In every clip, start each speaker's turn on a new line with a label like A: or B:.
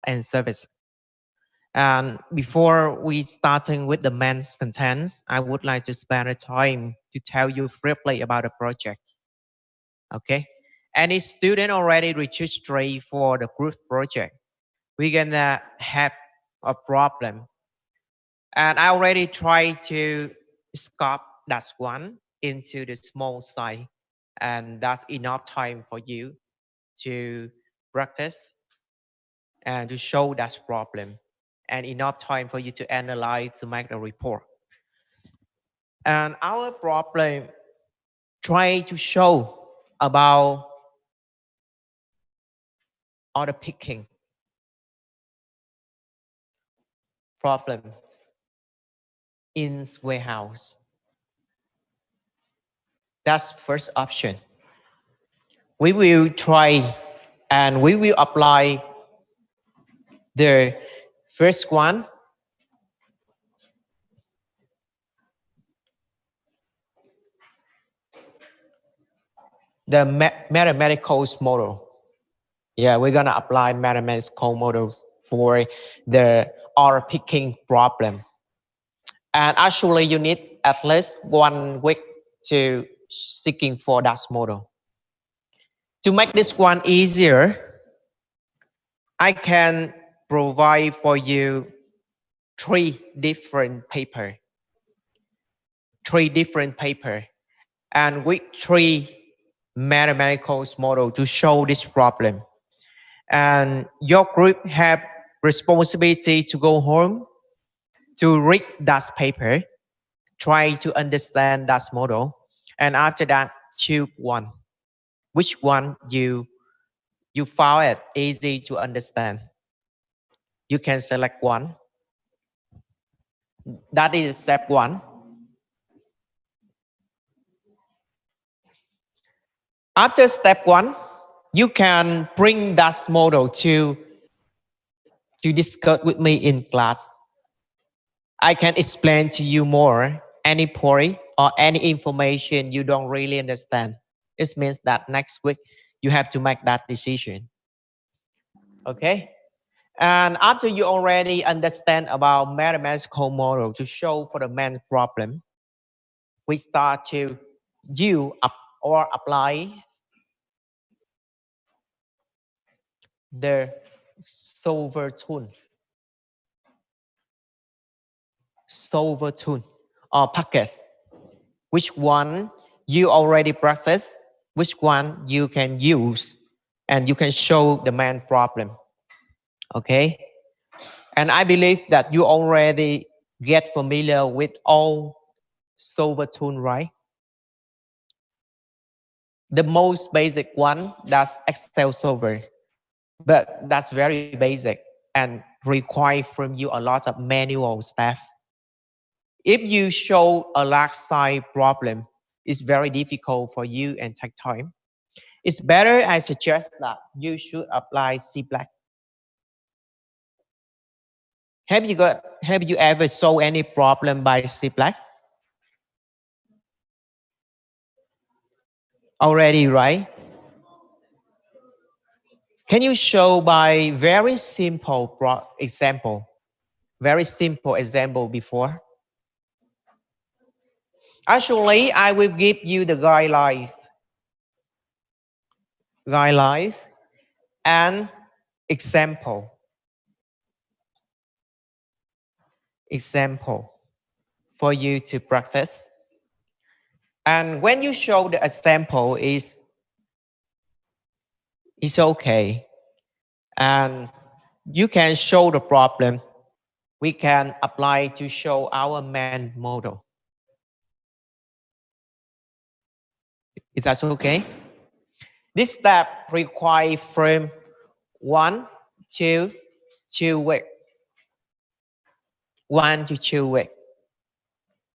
A: and service. And before we starting with the main contents, I would like to spend a time to tell you briefly about the project. Okay. Any student already registered for the group project, we're gonna have a problem. And I already tried to scope that one into the small size, and that's enough time for you to practice and to show that problem, and enough time for you to analyze to make the report. And our problem try to show about order picking problems in warehouse. That's first option. We will try and we will apply the first one, the mathematical model. Yeah, we're gonna apply mathematical models for the order picking problem. And actually you need at least 1 week to seeking for that model. To make this one easier, I can provide for you 3 different paper, and with 3 mathematical model to show this problem. And your group have responsibility to go home to read that paper, try to understand that model, and after that choose one. Which one you found it easy to understand. You can select one. That is step 1. After step 1, you can bring that model to discuss with me in class. I can explain to you more any point or any information you don't really understand. It means that next week you have to make that decision. Okay? And after you already understand about mathematical model to show for the main problem, we start to use or apply the solver tool or package. Which one you already practice, which one you can use, and you can show the main problem. Okay? And I believe that you already get familiar with all solver tool, right? The most basic one, that's Excel solver. But that's very basic and require from you a lot of manual stuff. If you show a large size problem, it's very difficult for you and take time. It's better, I suggest that you should apply C Black. Have you ever solved any problem by C Black? Already, right? Can you show by very simple example? Very simple example before? Actually, I will give you the guidelines and example for you to practice. And when you show the example is okay, and you can show the problem, we can apply to show our main model. Is that okay? This step requires from 1 to 2 weeks. 1 to 2 weeks.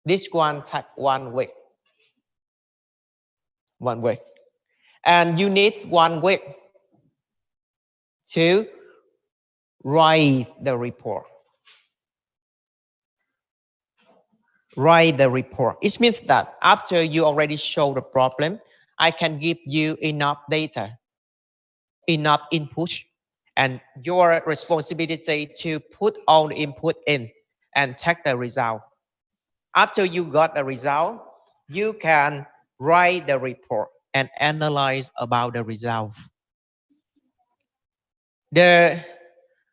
A: This one takes 1 week. 1 week. And you need 1 week to write the report. Write the report. It means that after you already show the problem, I can give you enough data, enough input, and your responsibility to put all the input in and take the result. After you got the result, you can write the report and analyze about the result. The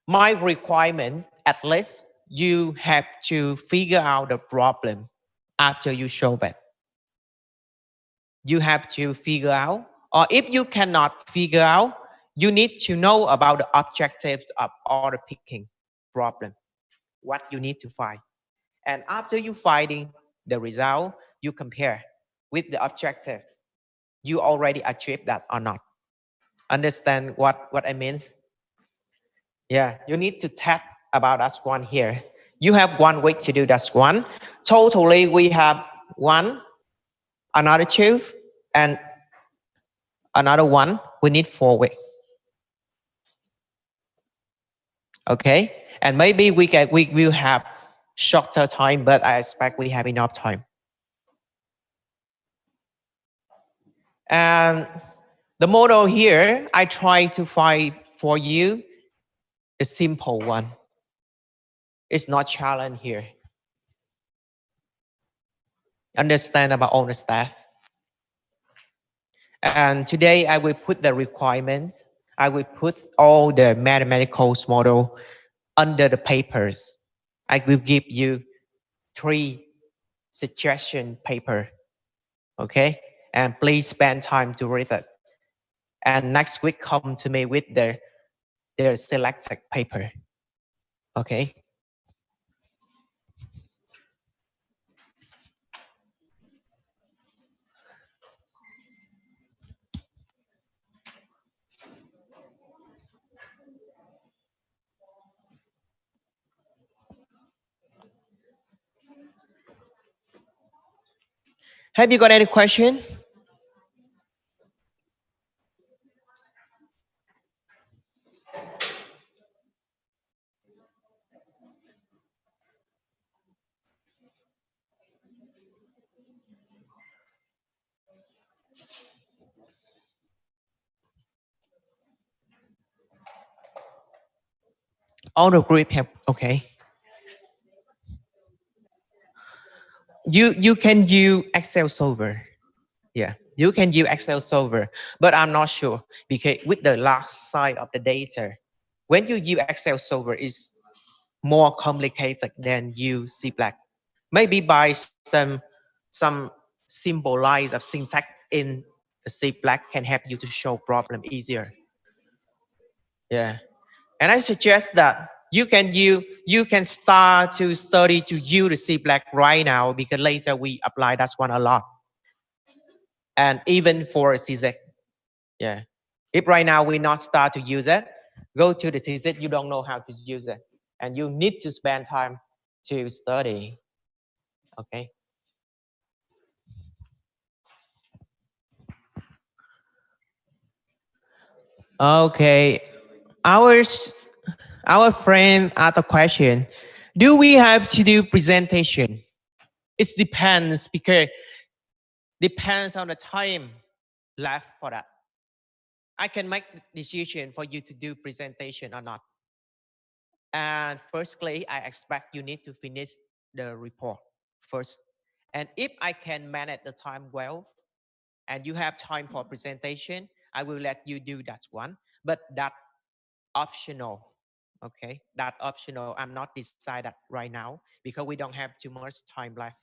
A: my requirements, at least you have to figure out the problem after you show it. You have to figure out, or if you cannot figure out, you need to know about the objectives of order picking problem, what you need to find. And after you finding the result, you compare with the objective. You already achieved that or not? Understand what I mean? Yeah, you need to tap about that one here. You have 1 week to do that one. Totally, we have one, another two, and another one. We need 4 weeks. Okay, and maybe we will have shorter time, but I expect we have enough time. And the model here, I try to find for you the simple one. It's not challenge here. Understand about all the stuff. And today I will put the requirement. I will put all the mathematical model under the papers. I will give you 3 suggestion paper. Okay, and please spend time to read it. And next week come to me with their selected paper. Okay. Have you got any question? All the group have okay. You can use Excel server. Yeah, you can use Excel server, but I'm not sure because with the large size of the data, when you use Excel server, is more complicated than use C black. Maybe by some simple lines of syntax in the C black can help you to show problem easier. Yeah. And I suggest that you can start to study to use the C black right now because later we apply that one a lot. And even for a CZ. Yeah. If right now we not start to use it, go to the thesis, you don't know how to use it. And you need to spend time to study. Okay. Okay. Our our friend asked a question. Do we have to do presentation? It depends because depends on the time left for that. I can make decision for you to do presentation or not. And firstly, I expect you need to finish the report first. And if I can manage the time well and you have time for presentation, I will let you do that one. But that optional. Okay, that optional. I'm not decided right now because we don't have too much time left.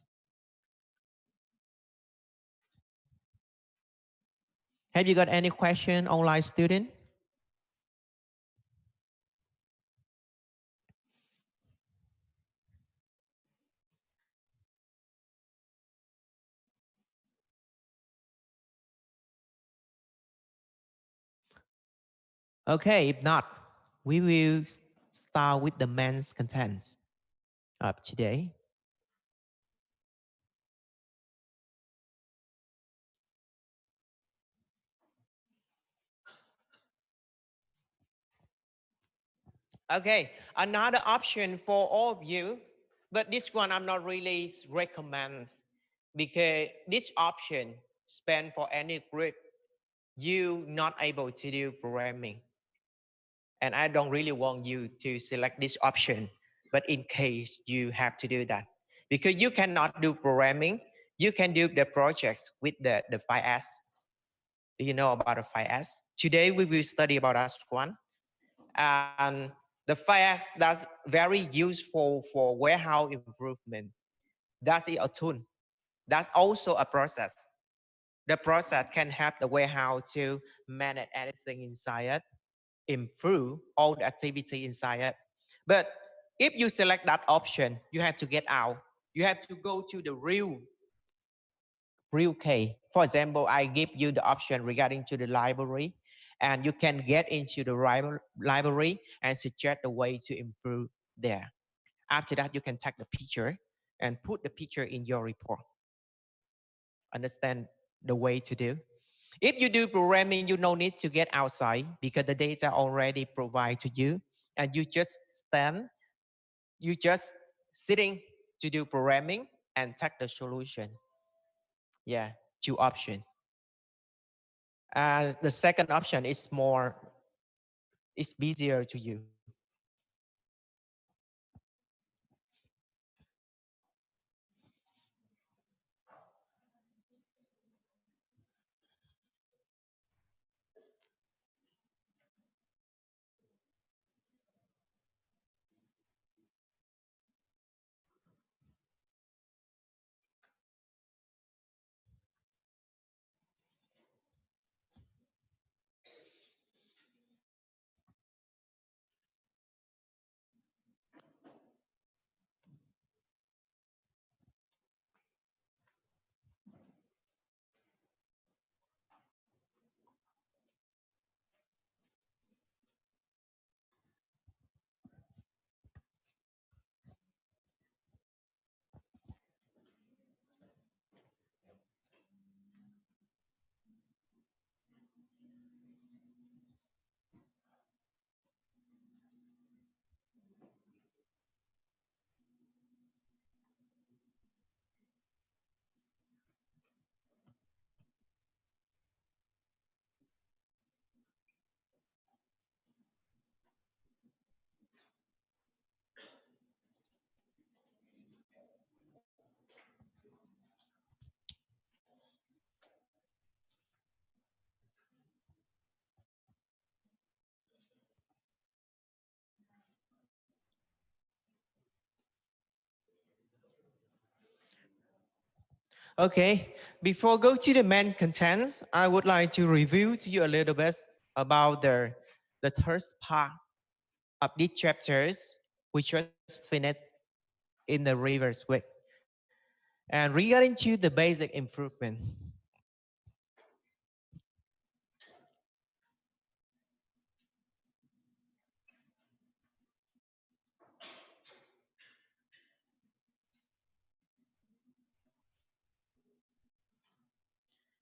A: Have you got any question, online student? Okay, if not, we will start with the main content of today. Okay, another option for all of you, but this one I'm not really recommend because this option spent for any group, you not able to do programming. And I don't really want you to select this option, but in case you have to do that, because you cannot do programming, you can do the projects with the 5S. Do you know about the 5S? Today we will study about S1. And the 5S that's very useful for warehouse improvement. That's a tool. That's also a process. The process can help the warehouse to manage anything inside it, improve all the activity inside it. But if you select that option, you have to get out. You have to go to the real case. For example, I give you the option regarding to the library, and you can get into the library and suggest the way to improve there. After that, you can take the picture and put the picture in your report. Understand the way to do. If you do programming, you no need to get outside because the data already provide to you, and you just sitting to do programming and take the solution. Yeah, two option. The second option is more, it's busier to you. Okay, before go to the main content, I would like to review to you a little bit about the third part of these chapters, which just finished in the reverse way. And regarding to the basic improvement,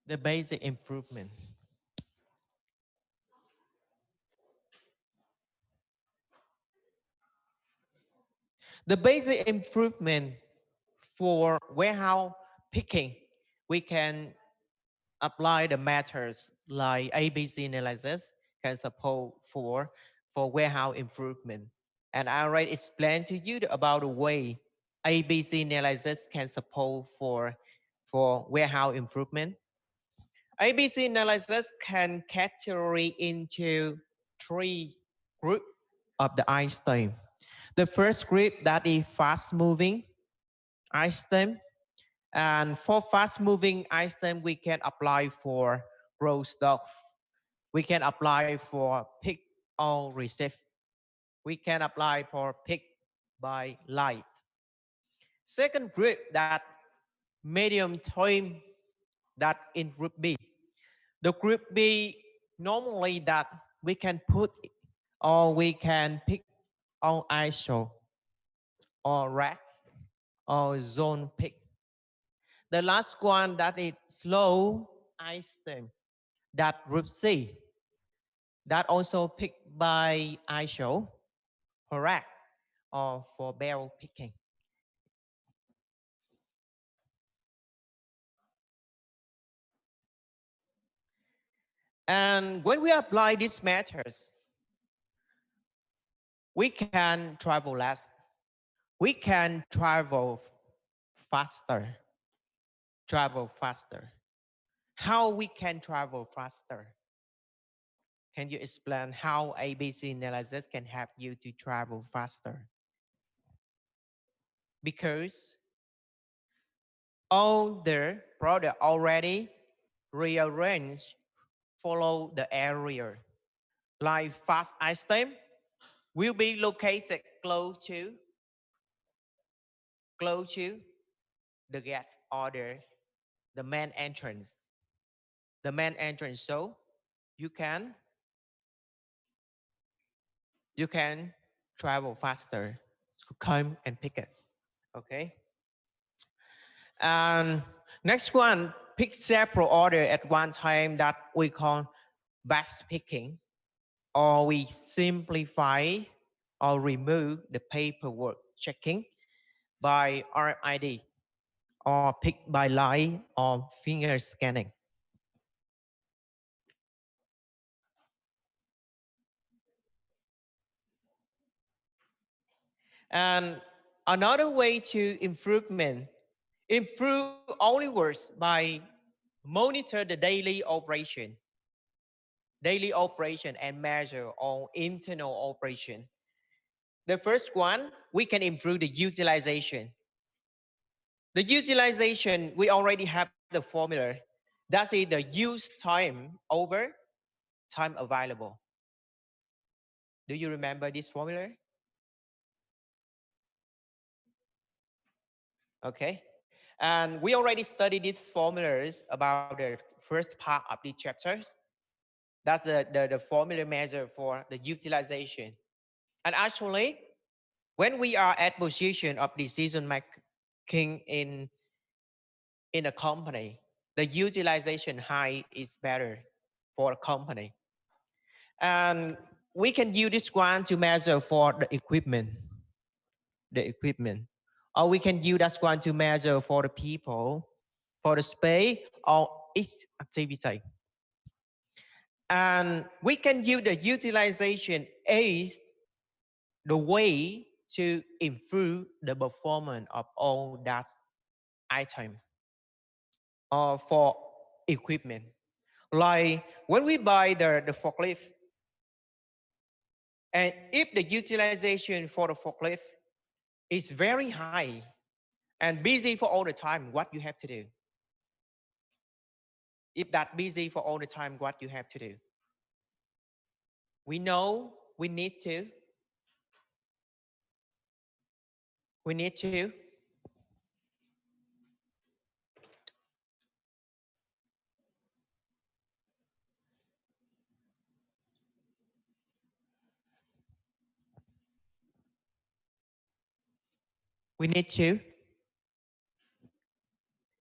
A: the basic improvement. The basic improvement for warehouse picking, we can apply the methods like ABC analysis can support for warehouse improvement. And I already explained to you about the way ABC analysis can support for warehouse improvement. ABC analysis can categorize into three groups of the item. The first group that is fast moving item. And for fast moving item, we can apply for raw stock. We can apply for pick or receive. We can apply for pick by light. Second group that medium time that in group B. The group B normally that we can put or we can pick on ISO or rack or zone pick. The last one that is slow item, that group C, that also picked by ISO, correct, or for barrel picking. And when we apply these methods, We can travel less. We can travel faster. Travel faster. How we can travel faster? Can you explain how ABC analysis can help you to travel faster? Because all the product already rearranged follow the area. Like fast item will be located close to the guest order, the main entrance. The main entrance. So you can you can travel faster to come and pick it. Okay. And next one, pick several order at one time that we call batch picking, or we simplify or remove the paperwork checking by RID or pick by line or finger scanning. And another way to improve only works by monitor the daily operation and measure on internal operation. The first one, we can improve the utilization. The utilization, we already have the formula. That's it, the use time over time available. Do you remember this formula? Okay. And we already studied these formulas about the first part of the chapters. That's the formula measure for the utilization. And actually, when we are at position of decision making in a company, the utilization high is better for a company. And we can use this one to measure for the equipment. Or we can use that one to measure for the people, for the space or each activity. And we can use the utilization as the way to improve the performance of all that item or for equipment. Like when we buy the forklift, and if the utilization for the forklift is very high and busy for all the time, what you have to do? If that busy for all the time, what you have to do? We know we need to we need to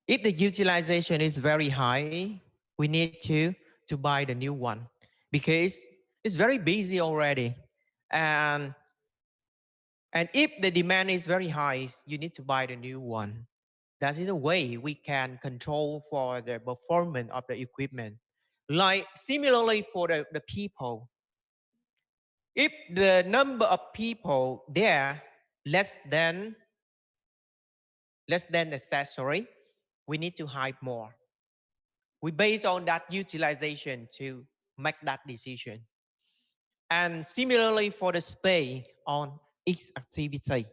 A: if the utilization is very high, we need to buy the new one because it's very busy already. And and if the demand is very high, you need to buy the new one. That is the way we can control for the performance of the equipment. Like similarly for the people, if the number of people there less than less than necessary, we need to hire more. We base on that utilization to make that decision. And similarly for the space on each activity.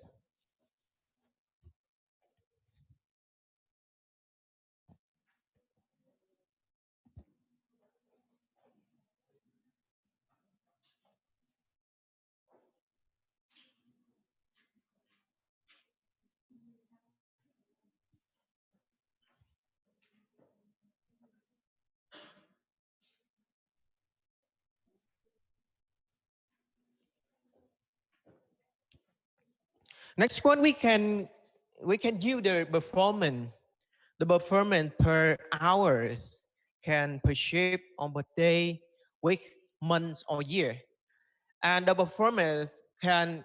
A: Next one, we can view the performance per hours can per shift on per day, week, months, or year. And the performance can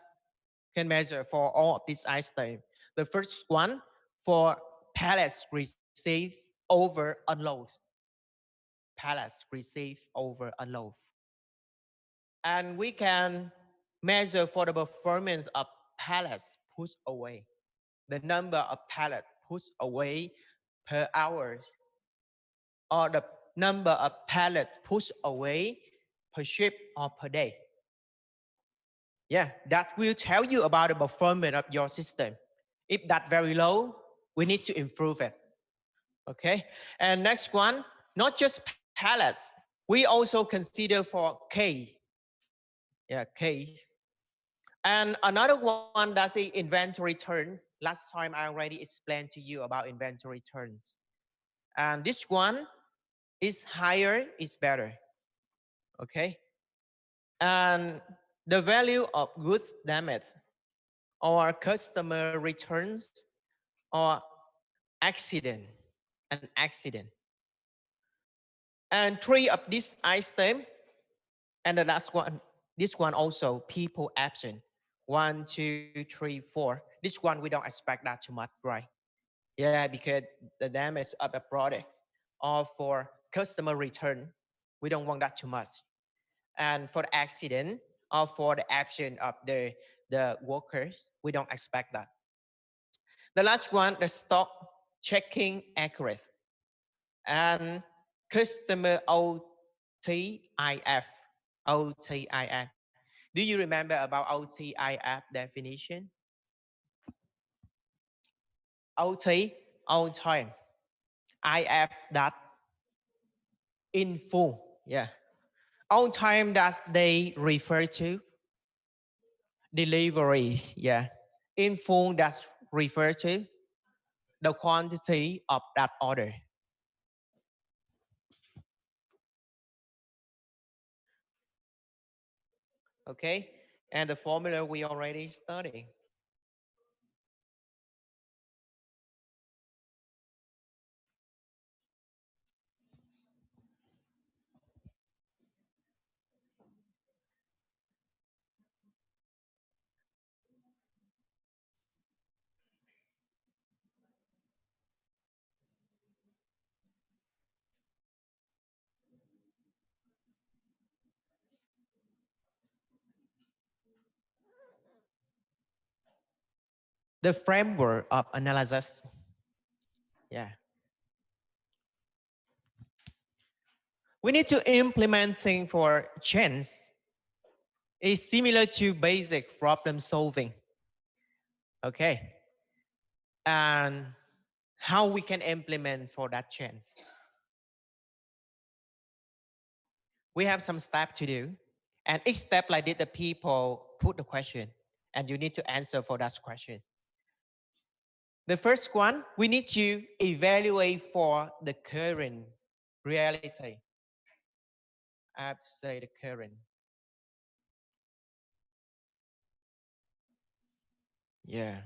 A: measure for all of these items. The first one for pallets received over unload. Pallets received over unload. And we can Measure for the performance of pallets pushed away, the number of pallets pushed away per hour, or the number of pallets pushed away per ship or per day. Yeah, that will tell you about the performance of your system. If that's very low, we need to improve it. Okay. And next one, not just pallets. We also consider for K. Yeah, K. And another one that's the inventory turn. Last time I already explained to you about inventory turns. And this one is higher, is better. Okay. And the value of goods damage or customer returns or accident, an accident. And three of these items, and the last one, this one also, people absent. One, two, three, four. This one we don't expect that too much, right? Yeah, because the damage of the product or for customer return, we don't want that too much. And for the accident or for the absence of the workers, we don't expect that. The last one, the stock checking accuracy and customer OTIF. OTIF. Do you remember about OTIF definition? OT, on time. IF, that in full. Yeah. On time that they refer to delivery. Yeah. In full that refer to the quantity of that order. Okay. And the formula we already studied. The framework of analysis. Yeah. We need to implement things for change is similar to basic problem solving. Okay. And how we can implement for that change. We have some steps to do. And each step like this, the people put the question and you need to answer for that question. The first one, we need to evaluate for the current reality. I have to say the current. Yeah.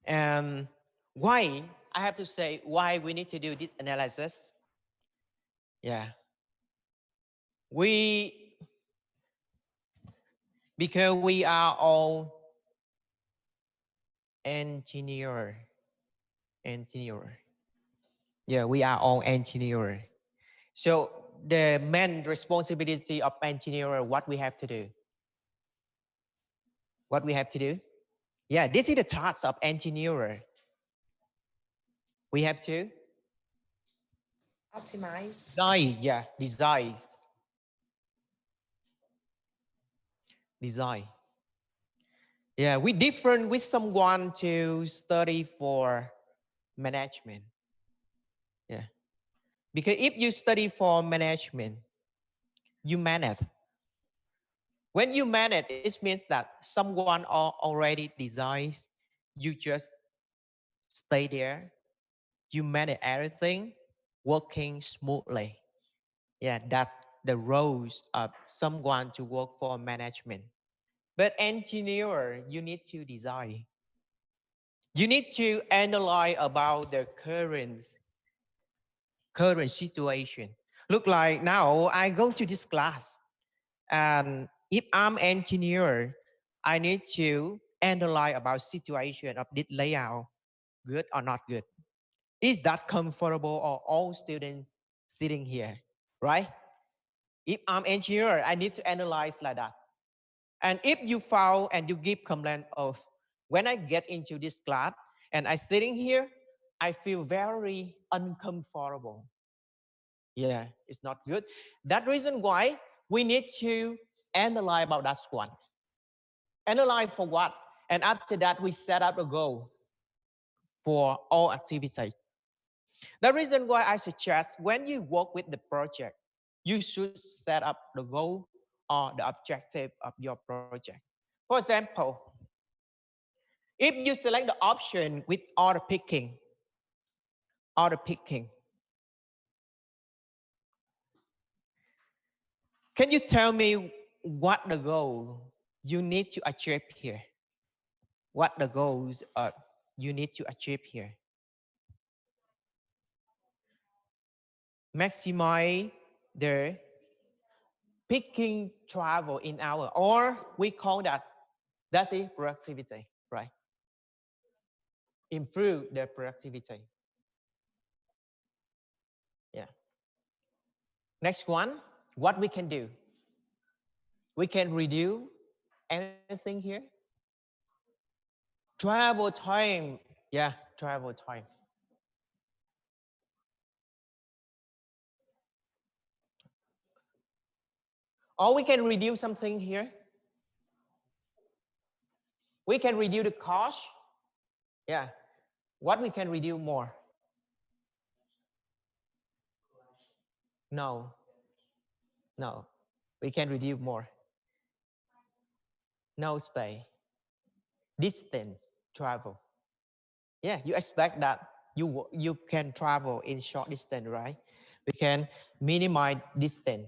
A: And why, I have to say why we need to do this analysis. Yeah. We, because we are all engineer. Engineer. Yeah, we are all engineer. So the main responsibility of engineer, what we have to do? What we have to do? Yeah, this is the task of engineer. We have to
B: Optimize.
A: design. Yeah, design. Design. Yeah, we different with someone to study for management. Yeah, because if you study for management, you manage. When you manage, it means that someone already designs. You just stay there. You manage everything working smoothly. Yeah, that the roles of someone to work for management. But engineer, you need to design. You need to analyze about the current situation. Look like now I go to this class, and if I'm engineer, I need to analyze about situation of this layout, good or not good. Is that comfortable or all students sitting here? right? If I'm engineer, I need to analyze like that. And if you found and you give complaint of when I get into this class and I sitting here, I feel very uncomfortable. Yeah, it's not good. That reason why we need to analyze about that one. Analyze for what? And after that, we set up a goal for all activity. The reason why I suggest when you work with the project, you should set up the goal or the objective of your project. For example, if you select the option with order picking, can you tell me what the goal you need to achieve here? What the goals you need to achieve here? Maximize the picking travel in hour, or we call that's the productivity, right? Improve the productivity. Yeah. Next one, what we can do? We can reduce anything here. Travel time. Yeah, travel time. Or we can reduce something here. We can reduce the cost. Yeah. What we can reduce more? No, no. We can reduce more. No space. Distance travel. Yeah, you expect that you can travel in short distance, right? We can minimize distance.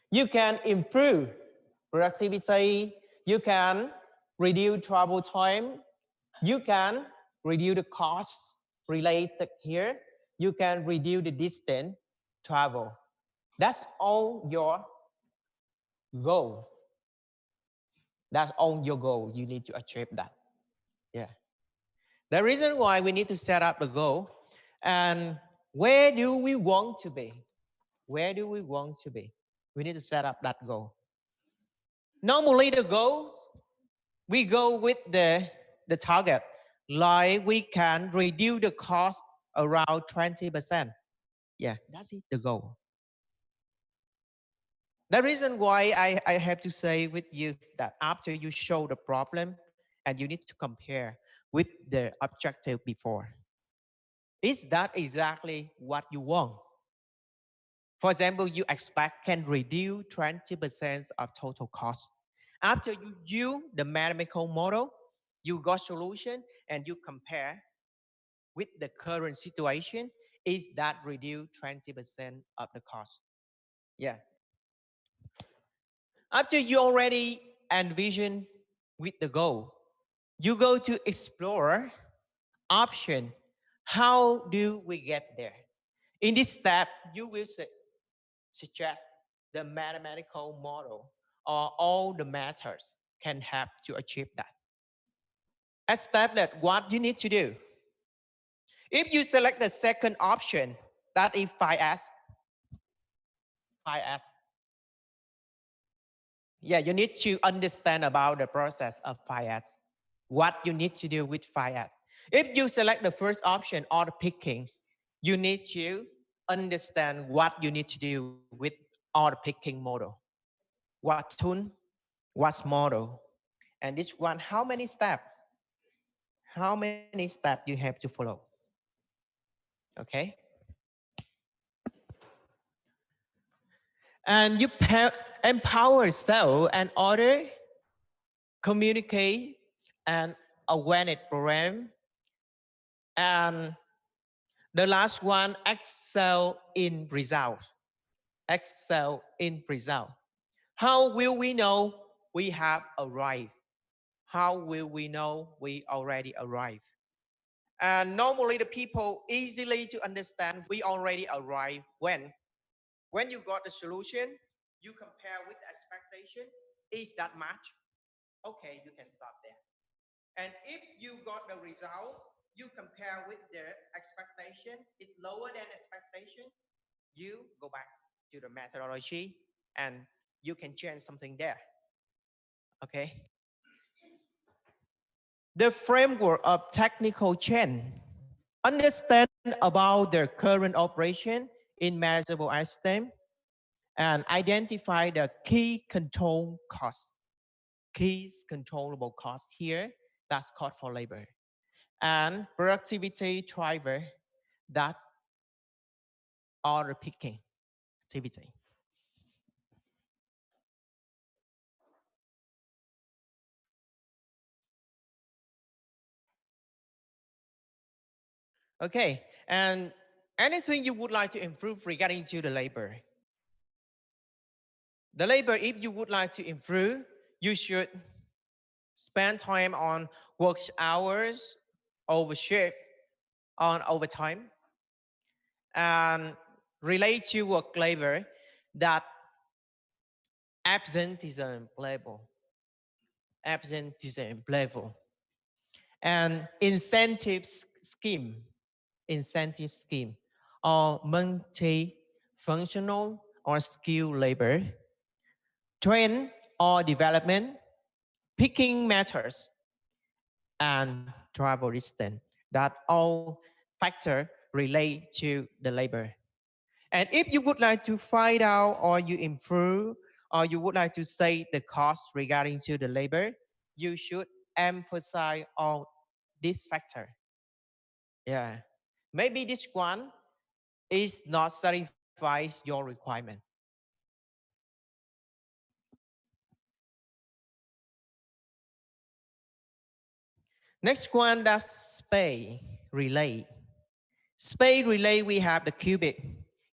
A: You can improve productivity. You can reduce travel time. You can reduce the costs related here. You can reduce the distance travel. That's all your goal. That's all your goal. You need to achieve that. Yeah. The reason why we need to set up the goal and where do we want to be? Where do we want to be? We need to set up that goal. Normally the goals, we go with the target. Like we can reduce the cost around 20%. Yeah, that's it, the goal. The reason why I have to say with you that after you show the problem and you need to compare with the objective before. Is that exactly what you want? For example, you expect can reduce 20% of total cost. After you use the mathematical model, you got solution and you compare with the current situation, is that reduce 20% of the cost? Yeah. After you already envision with the goal, you go to explore option. How do we get there? In this step, you will suggest the mathematical model or all the methods can help to achieve that. At step that what you need to do. If you select the second option, that is 5S. Yeah, you need to understand about the process of 5S. What you need to do with 5S. If you select the first option, order picking, you need to understand what you need to do with order picking model. What tool, what model, and this one, how many steps? How many steps you have to follow? Okay. And you empower self and order, communicate, and awareness program. And the last one, excel in result. Excel in result. How will we know we have arrived? How will we know we already arrived? And normally the people easily to understand we already arrived when you got the solution, you compare with the expectation, is that match? Okay, you can stop there. And if you got the result, you compare with their expectation, it's lower than expectation, you go back to the methodology and you can change something there. Okay. The framework of technical change. Understand about their current operation in measurable item and identify the key control costs. Key controllable costs here, that's cost for labor. And productivity driver that order picking activity. Okay, and anything you would like to improve regarding to the labor? The labor, if you would like to improve, you should spend time on work hours, overshift, on overtime, and relate to work labor that absenteeism level, absenteeism level, and incentive scheme, or multi-functional or skill labor, train or development, picking methods, and travel distance. That all factor relate to the labor. And if you would like to find out or you improve or you would like to say the cost regarding to the labor, you should emphasize on this factor. Yeah. Maybe this one is not satisfies your requirement. Next one, that's space relay. Space relay, we have the cubic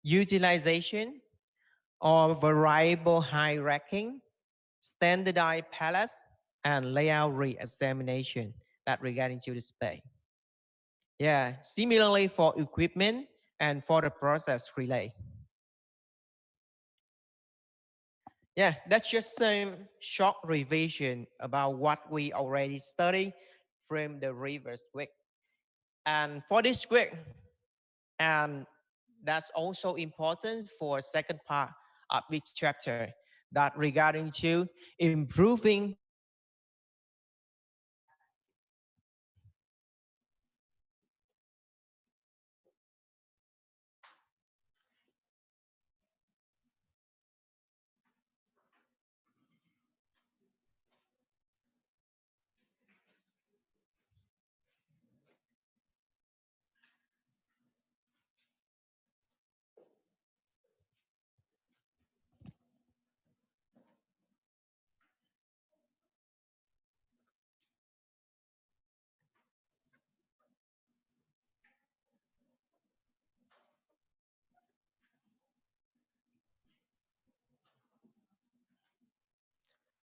A: utilization or variable high racking, standardized pallets, and layout re-examination that regarding to the space. Yeah, similarly for equipment and for the process relay. Yeah, that's just a short revision about what we already studied from the reverse week. And for this week, and that's also important for second part of this chapter that regarding to improving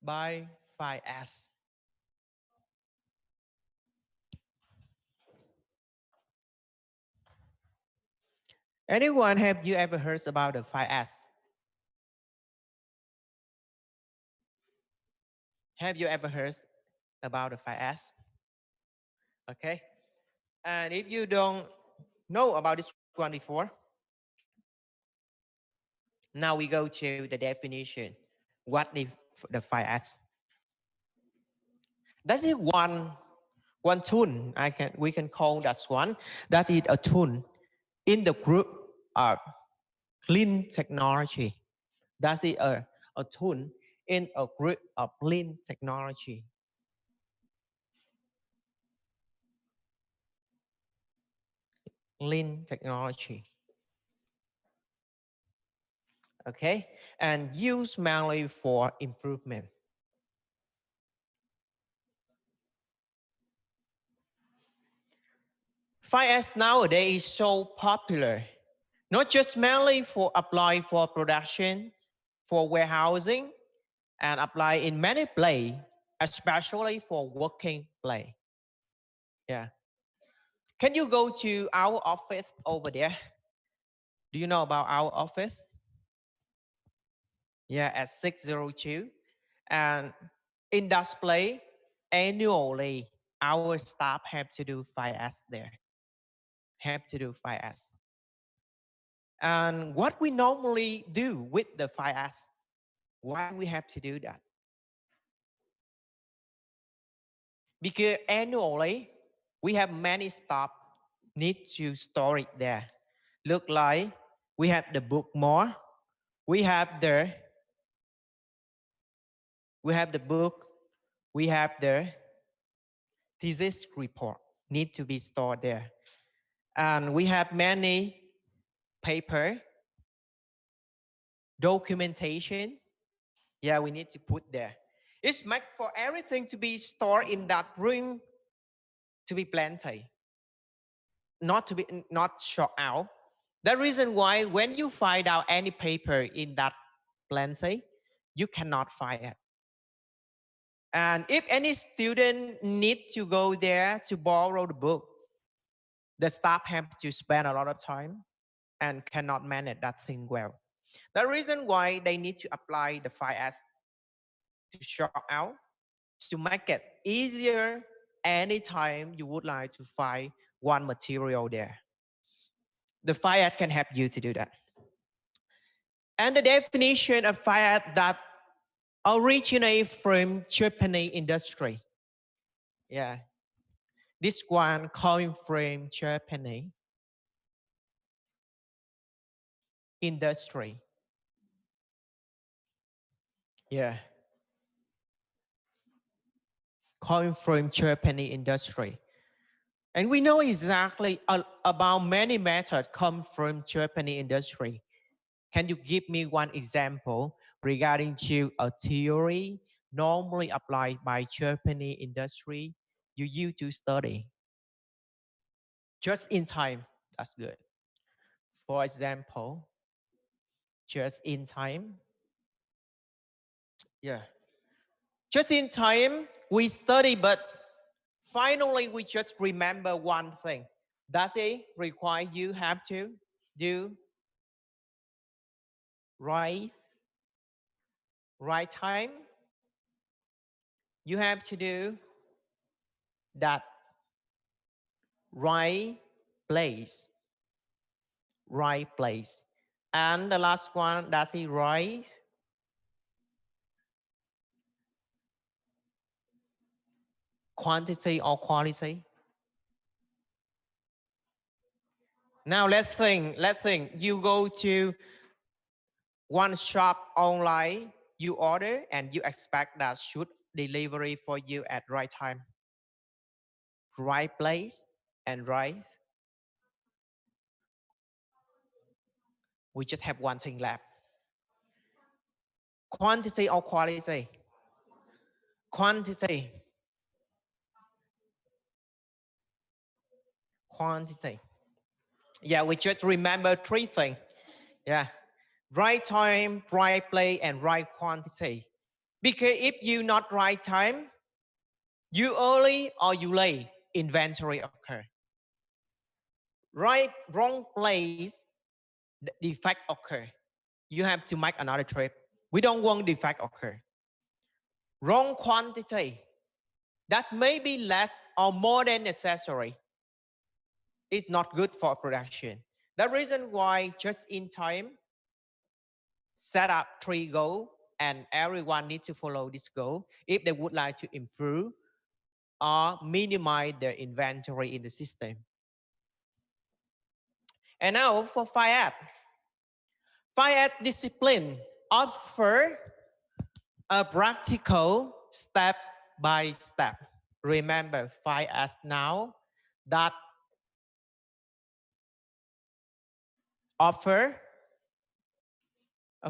A: by 5S. Anyone, have you ever heard about the 5S? Have you ever heard about the 5S? Okay. And if you don't know about this one before, now we go to the definition. What is the 5S? That is one tool we can call that one. That is a tool in the group of clean technology. That is a tool in a group of clean technology. Clean technology. Okay, and used mainly for improvement. FIS nowadays is so popular, not just mainly for apply for production, for warehousing, and apply in many play, especially for working play. Yeah. Can you go to our office over there? Do you know about our office? Yeah, at 602. And in display annually our staff have to do 5S there, have to do 5S. And what we normally do with the 5S, why we have to do that? Because annually, we have many staff need to store it there. Look like we have the book more, we have the book, we have the thesis report need to be stored there. And we have many paper, documentation. Yeah, we need to put there. It's meant for everything to be stored in that room to be plenty, not short out. The reason why when you find out any paper in that plenty, you cannot find it. And if any student need to go there to borrow the book, the staff have to spend a lot of time and cannot manage that thing well. The reason why they need to apply the 5S to short out to make it easier anytime you would like to find one material there. The 5S can help you to do that. And the definition of 5S that originate from Japanese industry. Yeah, this one coming from Japanese industry. Yeah, coming from Japanese industry. And we know exactly about many methods come from Japanese industry. Can you give me one example regarding to a theory normally applied by Japanese industry you used to study? Just in time, that's good. For example, just in time. Yeah. Just in time, we study, but finally we just remember one thing. Does it require you have to do right, right time? You have to do that right place, right place. And the last one, does it right quantity or quality? Now let's think. You go to one shop online, you order and you expect that should delivery for you at right time, right place and right. We just have one thing left. Quantity or quality? Quantity. Quantity. Yeah, we just remember three things. Yeah. Right time, right place, and right quantity. Because if you not right time, you early or you late, inventory occur. Right, wrong place, the defect occur. You have to make another trip. We don't want defect occur. Wrong quantity, that may be less or more than necessary. It's not good for production. The reason why just in time set up 3 goals and everyone needs to follow this goal if they would like to improve or minimize their inventory in the system. And now for 5S. 5S discipline offer a practical step by step. Remember 5S now that offer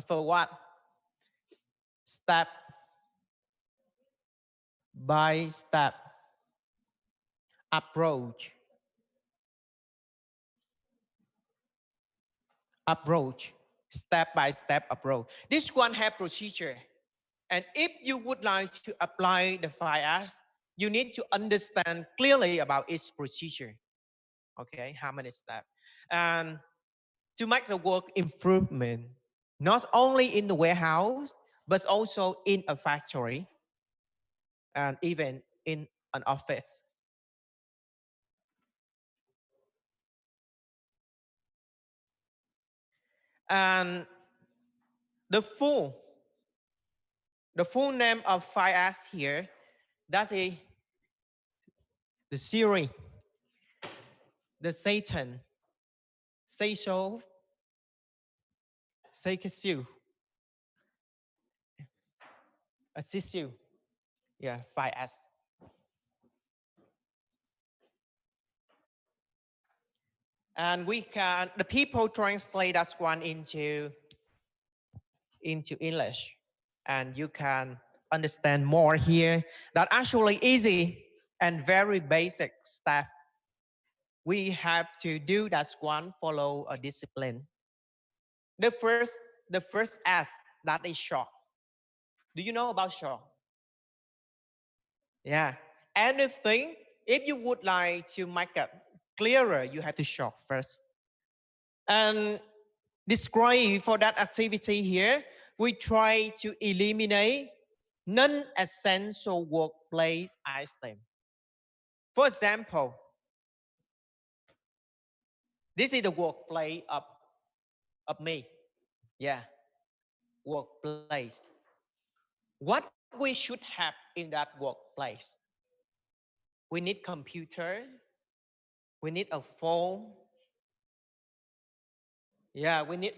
A: what? Step by step approach. Step by step approach. This one have procedure. And if you would like to apply the 5S, you need to understand clearly about its procedure. Okay, how many steps? And to make the work improvement, not only in the warehouse, but also in a factory and even in an office. And the full the full name of 5S here, that's the series, the Satan, say so, say you, assist you. Yeah, 5S. And we can, the people translate that one into English. And you can understand more here that actually easy and very basic stuff. We have to do that one, follow a discipline. The first, the first S, that is short. Do you know about short? Yeah. Anything, if you would like to make it clearer, you have to short first. And describe for that activity here, we try to eliminate non-essential workplace items. For example, this is the workplace of me. Yeah, workplace. What we should have in that workplace? We need computer. We need a phone. Yeah, we need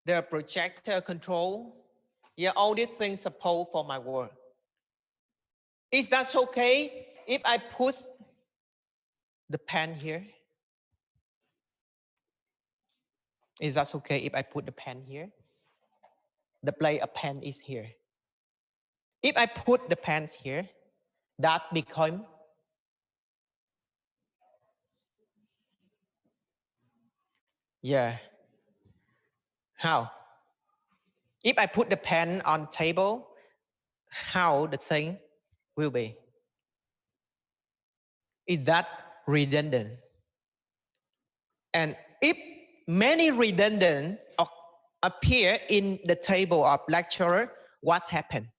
A: the projector control. Yeah, all these things support for my work. Is that okay if I put the pen here? Is that okay if I put the pen here? The play a pen is here. If I put the pens here, that become yeah. How? If I put the pen on table, how the thing will be? Is that redundant? And if many redundant appear in the table of lecturer, what's happened?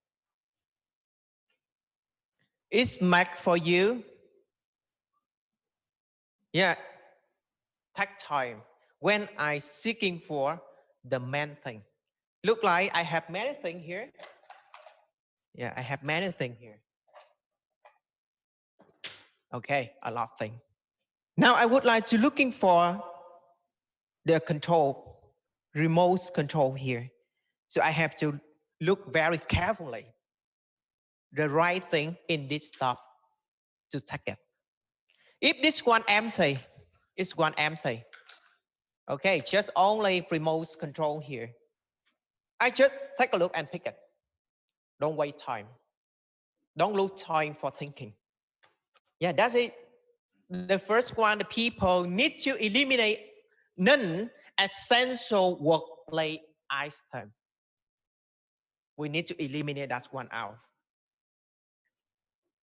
A: It's marked for you. Yeah, take time when I seeking for the main thing. Look like I have many things here. Yeah, I have many things here. Okay, a lot of things. Now I would like to looking for the control, remote control here. So I have to look very carefully the right thing in this stuff to take it. If this one empty, it's one empty. Okay, just only remote control here. I just take a look and pick it. Don't waste time. Don't lose time for thinking. Yeah, that's it. The first one, the people need to eliminate non-essential workplace item. We need to eliminate that one out.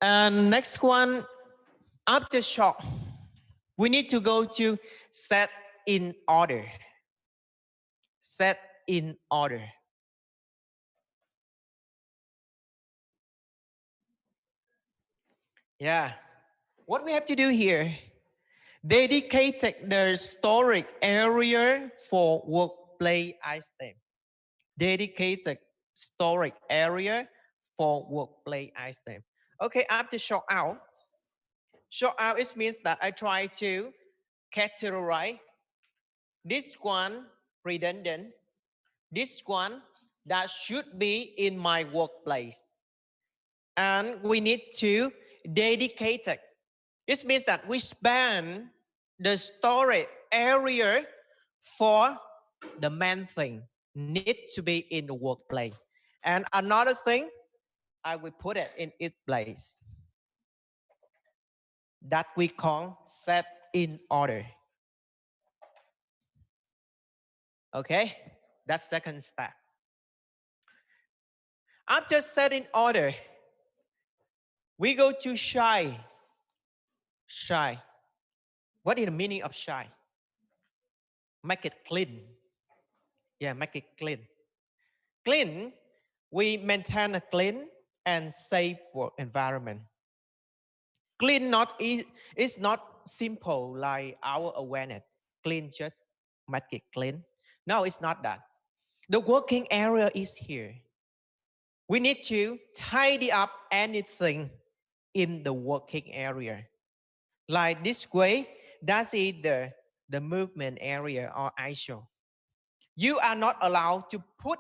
A: And next one, after shock, we need to go to set in order. Set in order. Yeah. What we have to do here, dedicated the storage area for workplace item. Dedicated storage area for workplace item. Okay, after sort out it means that I try to categorize this one redundant, this one that should be in my workplace. And we need to dedicate it. This means that we spend the storage area for the main thing need to be in the workplace. And another thing, I will put it in its place. That we call set in order. Okay, that's second step. After setting order, we go to shy. Shy. What is the meaning of shy? Make it clean. Yeah, make it clean. Clean, we maintain a clean and safe work environment. Clean is not simple like our awareness. Clean just make it clean. No, it's not that. The working area is here. We need to tidy up anything in the working area. Like this way, that's the movement area or ISO. You are not allowed to put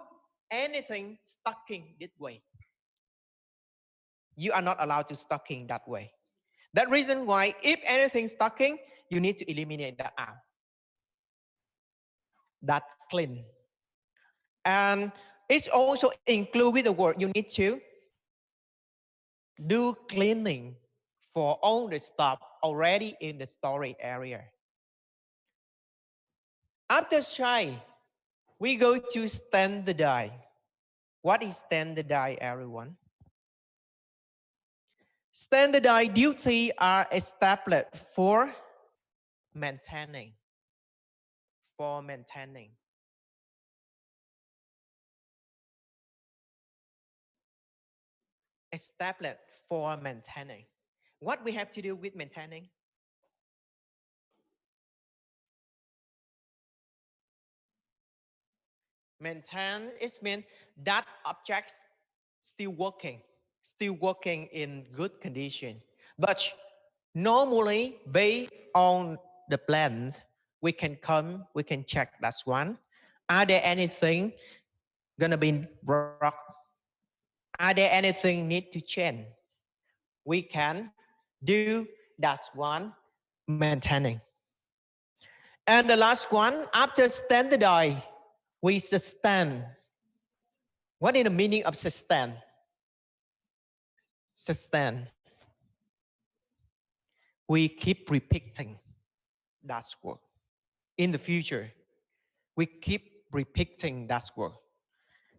A: anything stocking this way. You are not allowed to stocking that way. That reason why if anything stocking, you need to eliminate that out. That clean. And it's also include with the word you need to do cleaning for all the stuff already in the storage area. After try, we go to standardize. What is standardize, everyone? Standardized duties are established for maintaining. For maintaining. Established for maintaining. What we have to do with maintaining? Maintain, it means that objects still working in good condition. But normally, based on the plans, we can come, we can check that's one. Are there anything gonna be broke? Are there anything need to change? We can do that's one, maintaining. And the last one, after standardize, we sustain. What is the meaning of sustain? Sustain. We keep repeating that word. In the future, we keep repeating that word.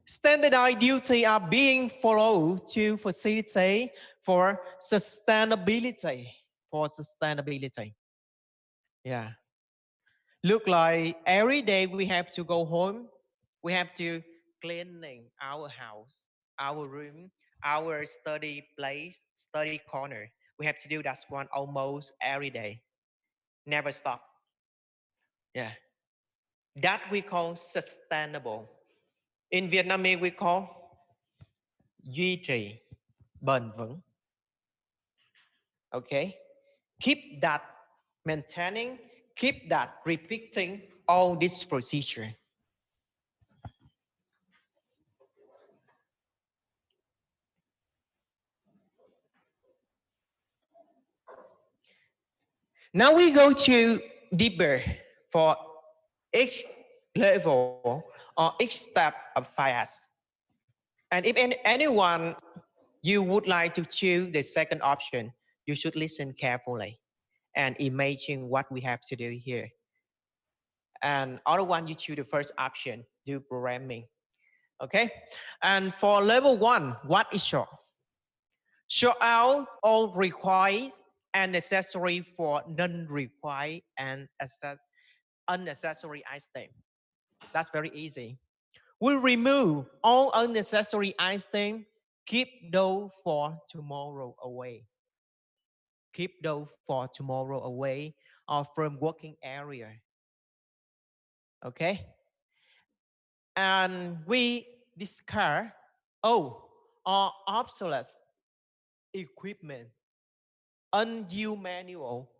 A: Standardized duties are being followed to facilitate for sustainability. For sustainability. Yeah. Look like every day we have to go home. We have to cleaning our house, our room, our study place, study corner. We have to do that one almost every day. Never stop. Yeah. That we call sustainable. In Vietnamese we call duy trì, bền vững. Okay? Keep that maintaining, keep that repeating all this procedure. Now we go to deeper for each level or each step of FIAS. And if anyone you would like to choose the second option, you should listen carefully and imagine what we have to do here. And other one, you choose the first option, do programming. Okay. And for level one, what is short? Show out all required and necessary for non-required and unnecessary items. That's very easy. We remove all unnecessary items, keep those for tomorrow away. Keep those for tomorrow away or from working area. Okay? And we discard or obsolete equipment, unused manual,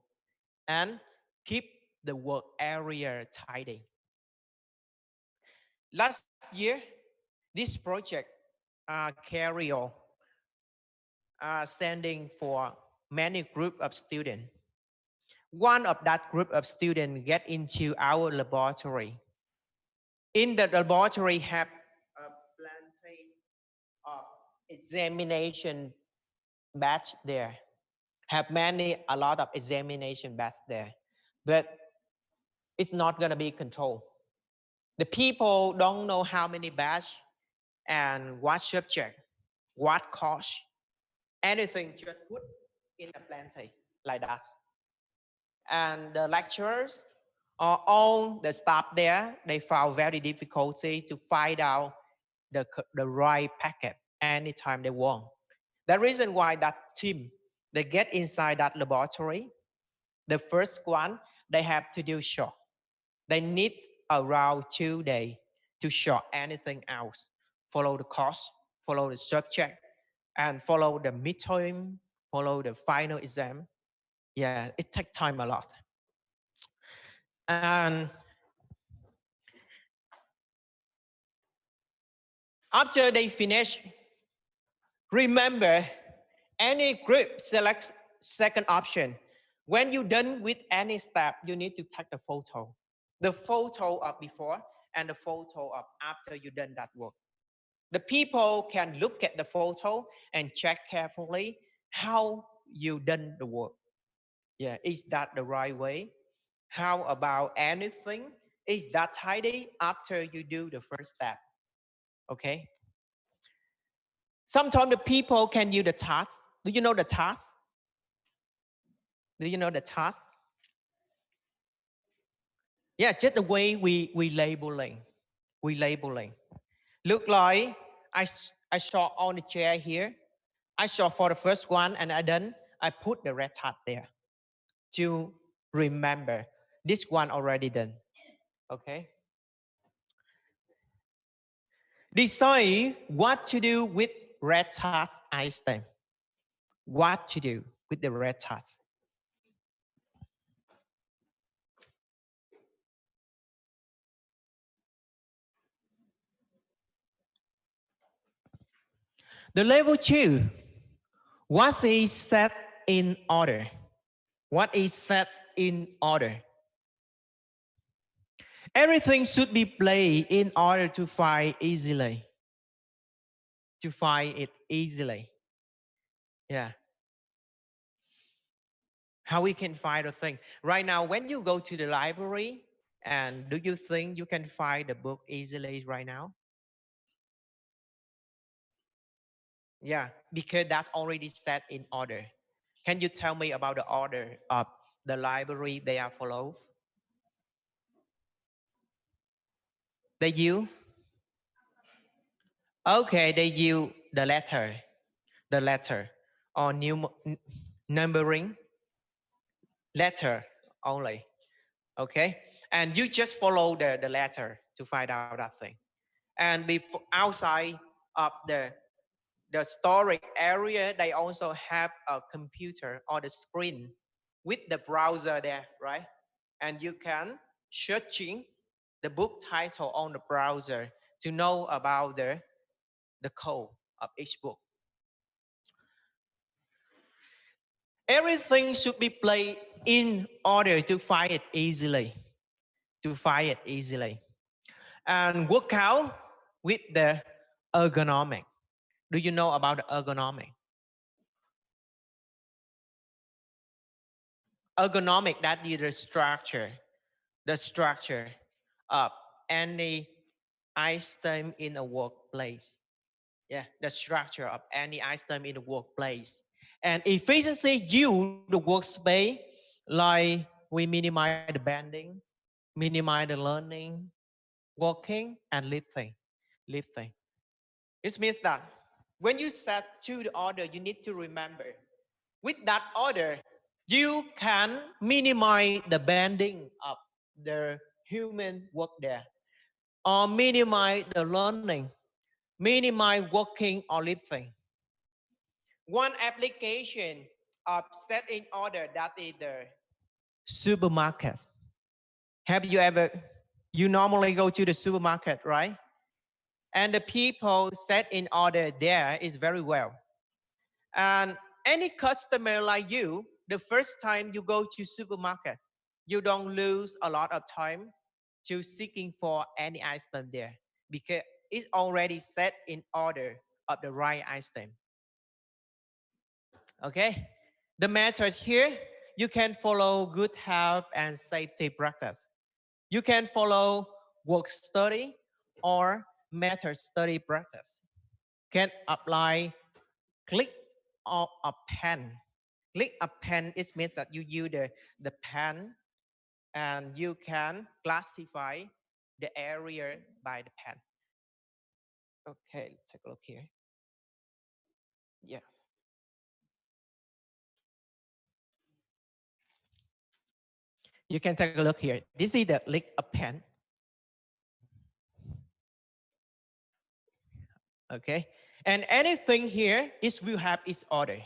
A: and keep the work area tidy. Last year, this project carry on standing for many group of students. One of that group of students get into our laboratory. In the laboratory have plenty of examination batch there. Have a lot of examination batch there, but it's not gonna be controlled. The people don't know how many batch and what subject, what course, anything just put in a plenty like that. And the lecturers or all the staff there, they found very difficulty to find out the right packet anytime they want. The reason why that team, they get inside that laboratory, the first one, they have to do short. They need around 2 days to show anything else. Follow the course, follow the subject, and follow the midterm, follow the final exam. Yeah, it takes time a lot. And after they finish, remember any group select second option. When you're done with any step, you need to take the photo. The photo of before and the photo of after you done that work. The people can look at the photo and check carefully how you done the work. Yeah, is that the right way? How about anything? Is that tidy after you do the first step? Okay. Sometimes the people can use the task. Do you know the task? Do you know the task? Yeah, just the way we labeling. We labeling. Look like I saw on the chair here. I saw for the first one and I put the red hat there to remember this one already done. Okay. Decide what to do with red task item. What to do with the red task. The level two, what is set in order? What is set in order? Everything should be played in order to find easily. To find it easily. Yeah. How we can find a thing. Right now, when you go to the library, and do you think you can find the book easily right now? Yeah, because that's already set in order. Can you tell me about the order of the library they are followed? They use? Okay, they use the letter, or numbering letter only. Okay, and you just follow the letter to find out that thing. And before outside of the storage area, they also have a computer or the screen with the browser there, right? And you can searching the book title on the browser to know about the code of each book. Everything should be played in order to find it easily. To find it easily. And work out with the ergonomic. Do you know about the ergonomic? Ergonomic, that is the structure of any item in a workplace. Yeah, the structure of any item in the workplace. And efficiency use the workspace, like we minimize the bending, minimize the learning, walking, and lifting. Lifting. It means that when you set to the order, you need to remember with that order, you can minimize the bending of the human work there, or minimize the learning, minimize working or lifting. One application of set in order, that is the supermarket. Have you ever, you normally go to the supermarket, right? And the people set in order there is very well. And any customer like you, the first time you go to supermarket, you don't lose a lot of time to seeking for any item there because it's already set in order of the right item. Okay? The method here, you can follow good health and safety practice. You can follow work study or method study practice. Can apply click of a pen. Click a pen, it means that you use the pen and you can classify the area by the pen. Okay, let's take a look here. Yeah. You can take a look here. This is the click a pen. Okay, and anything here is will have its order,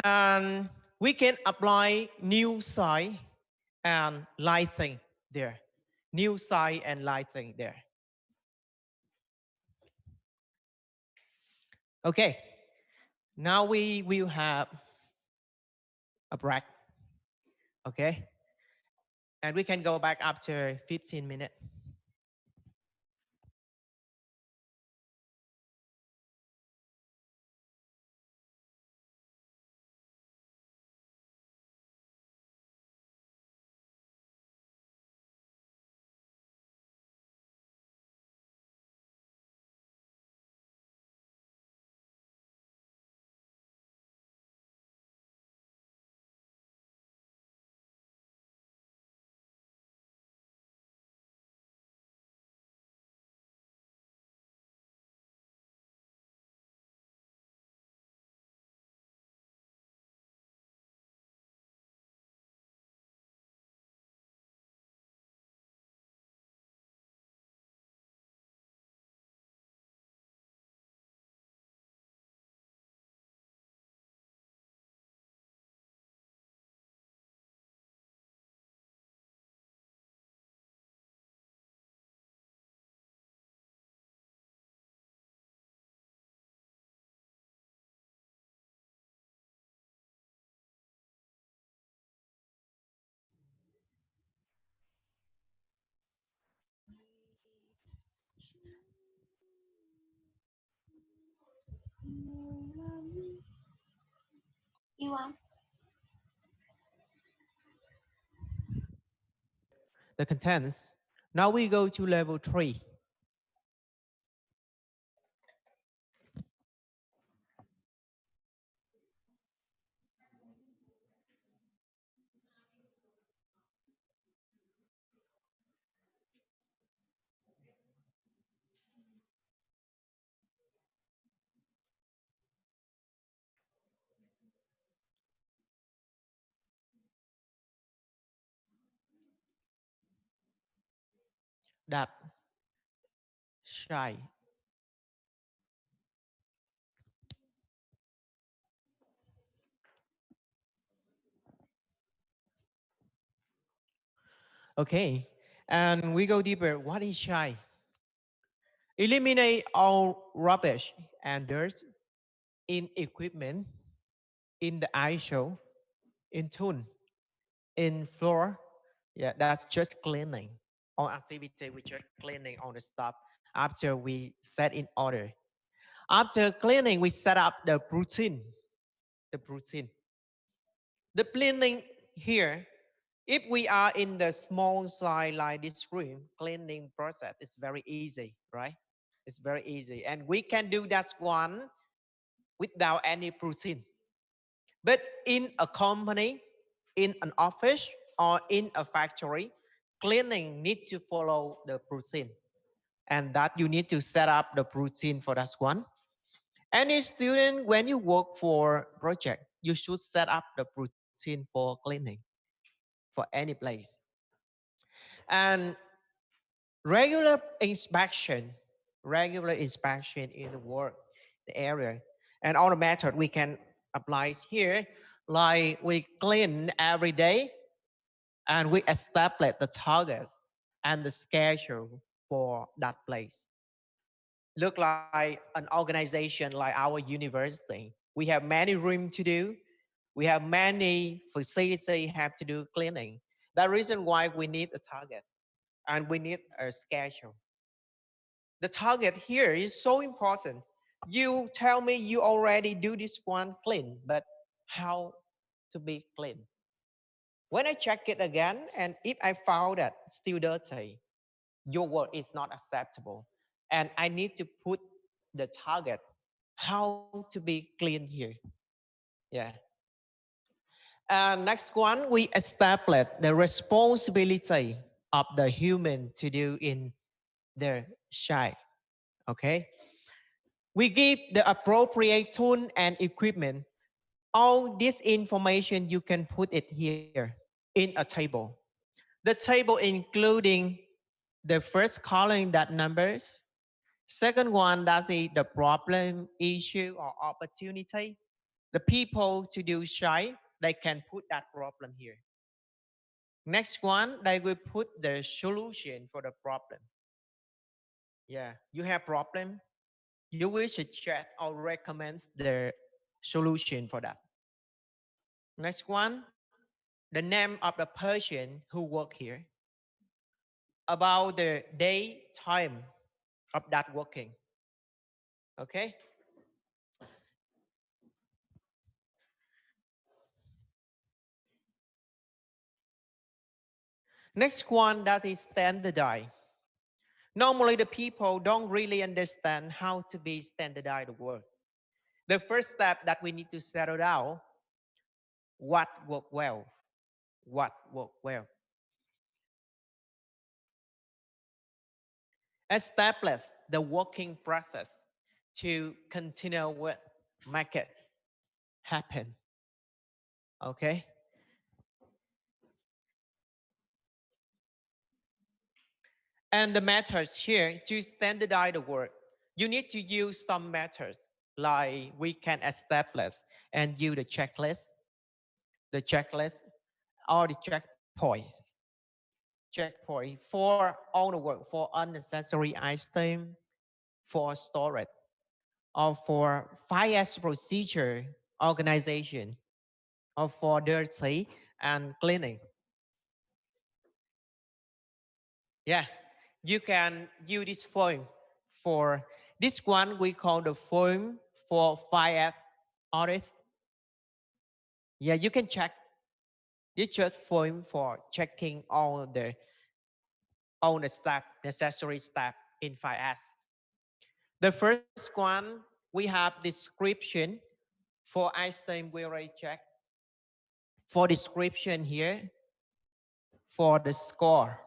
A: and we can apply new side and lighting there, new side and lighting there. Okay, now we will have a break. Okay, and we can go back after 15 minutes.
B: You want?
A: The contents. Now we go to level 3. That shy. Okay, and we go deeper. What is shy? Eliminate all rubbish and dirt in equipment, in the ISO, in tune, in floor. Yeah, that's just cleaning. On activity, we just cleaning on the stuff after we set in order. After cleaning, we set up the routine. The routine. The cleaning here, if we are in the small size like this room, cleaning process is very easy, right? It's very easy. And we can do that one without any routine. But in a company, in an office, or in a factory, cleaning needs to follow the routine. And that you need to set up the routine for that one. Any student, when you work for project, you should set up the routine for cleaning for any place. And regular inspection, regular inspection in the work, the area, and all the method we can apply here, like we clean every day and we establish the targets and the schedule for that place. Look like an organization like our university. We have many room to do. We have many facility have to do cleaning. That reason why we need a target and we need a schedule. The target here is so important. You tell me you already do this one clean, but how to be clean? When I check it again, and if I found that still dirty, your work is not acceptable. And I need to put the target, how to be clean here. Yeah. And next one, we establish the responsibility of the human to do in their side. Okay. We give the appropriate tool and equipment. All this information, you can put it here in a table. The table including The first column that numbers. Second one, that's the problem, issue, or opportunity. The people to do shy, they can put that problem here. Next one, they will put the solution for the problem. Yeah, you have problem, you will suggest or recommend the solution for that. Next one, the name of the person who work here, about the day, time of that working. Okay. Next one, that is standardized. Normally, the people don't really understand how to be standardized work. The first step that we need to settle out, what work well, what work well. Establish the working process to continue with make it happen. Okay. And the methods here to standardize the work, you need to use some methods like we can establish and use the checklist or the checkpoints. Checkpoint for all the work for unnecessary item, for storage, or for fire procedure organization, or for dirty and cleaning. Yeah, you can use this form for this one we call the form for fire audit. Yeah, you can check this just form for checking all the step necessary step in 5S. The first one we have description for item we already check. For description here, for the score,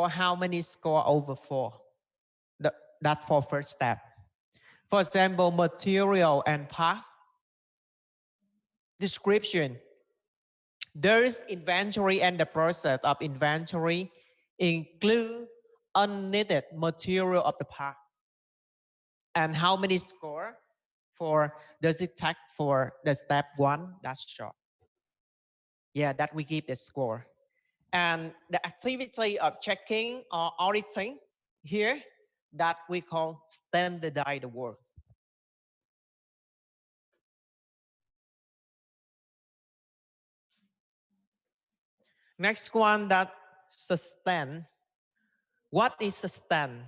A: how many score over 4? That for first step. For example, material and part. Description. There is inventory and the process of inventory include unneeded material of the part. And how many score for does it take for the step 1? That's short. Yeah, that we give the score. And the activity of checking or auditing here, that we call standardized work. Next one, that sustain. What is sustain?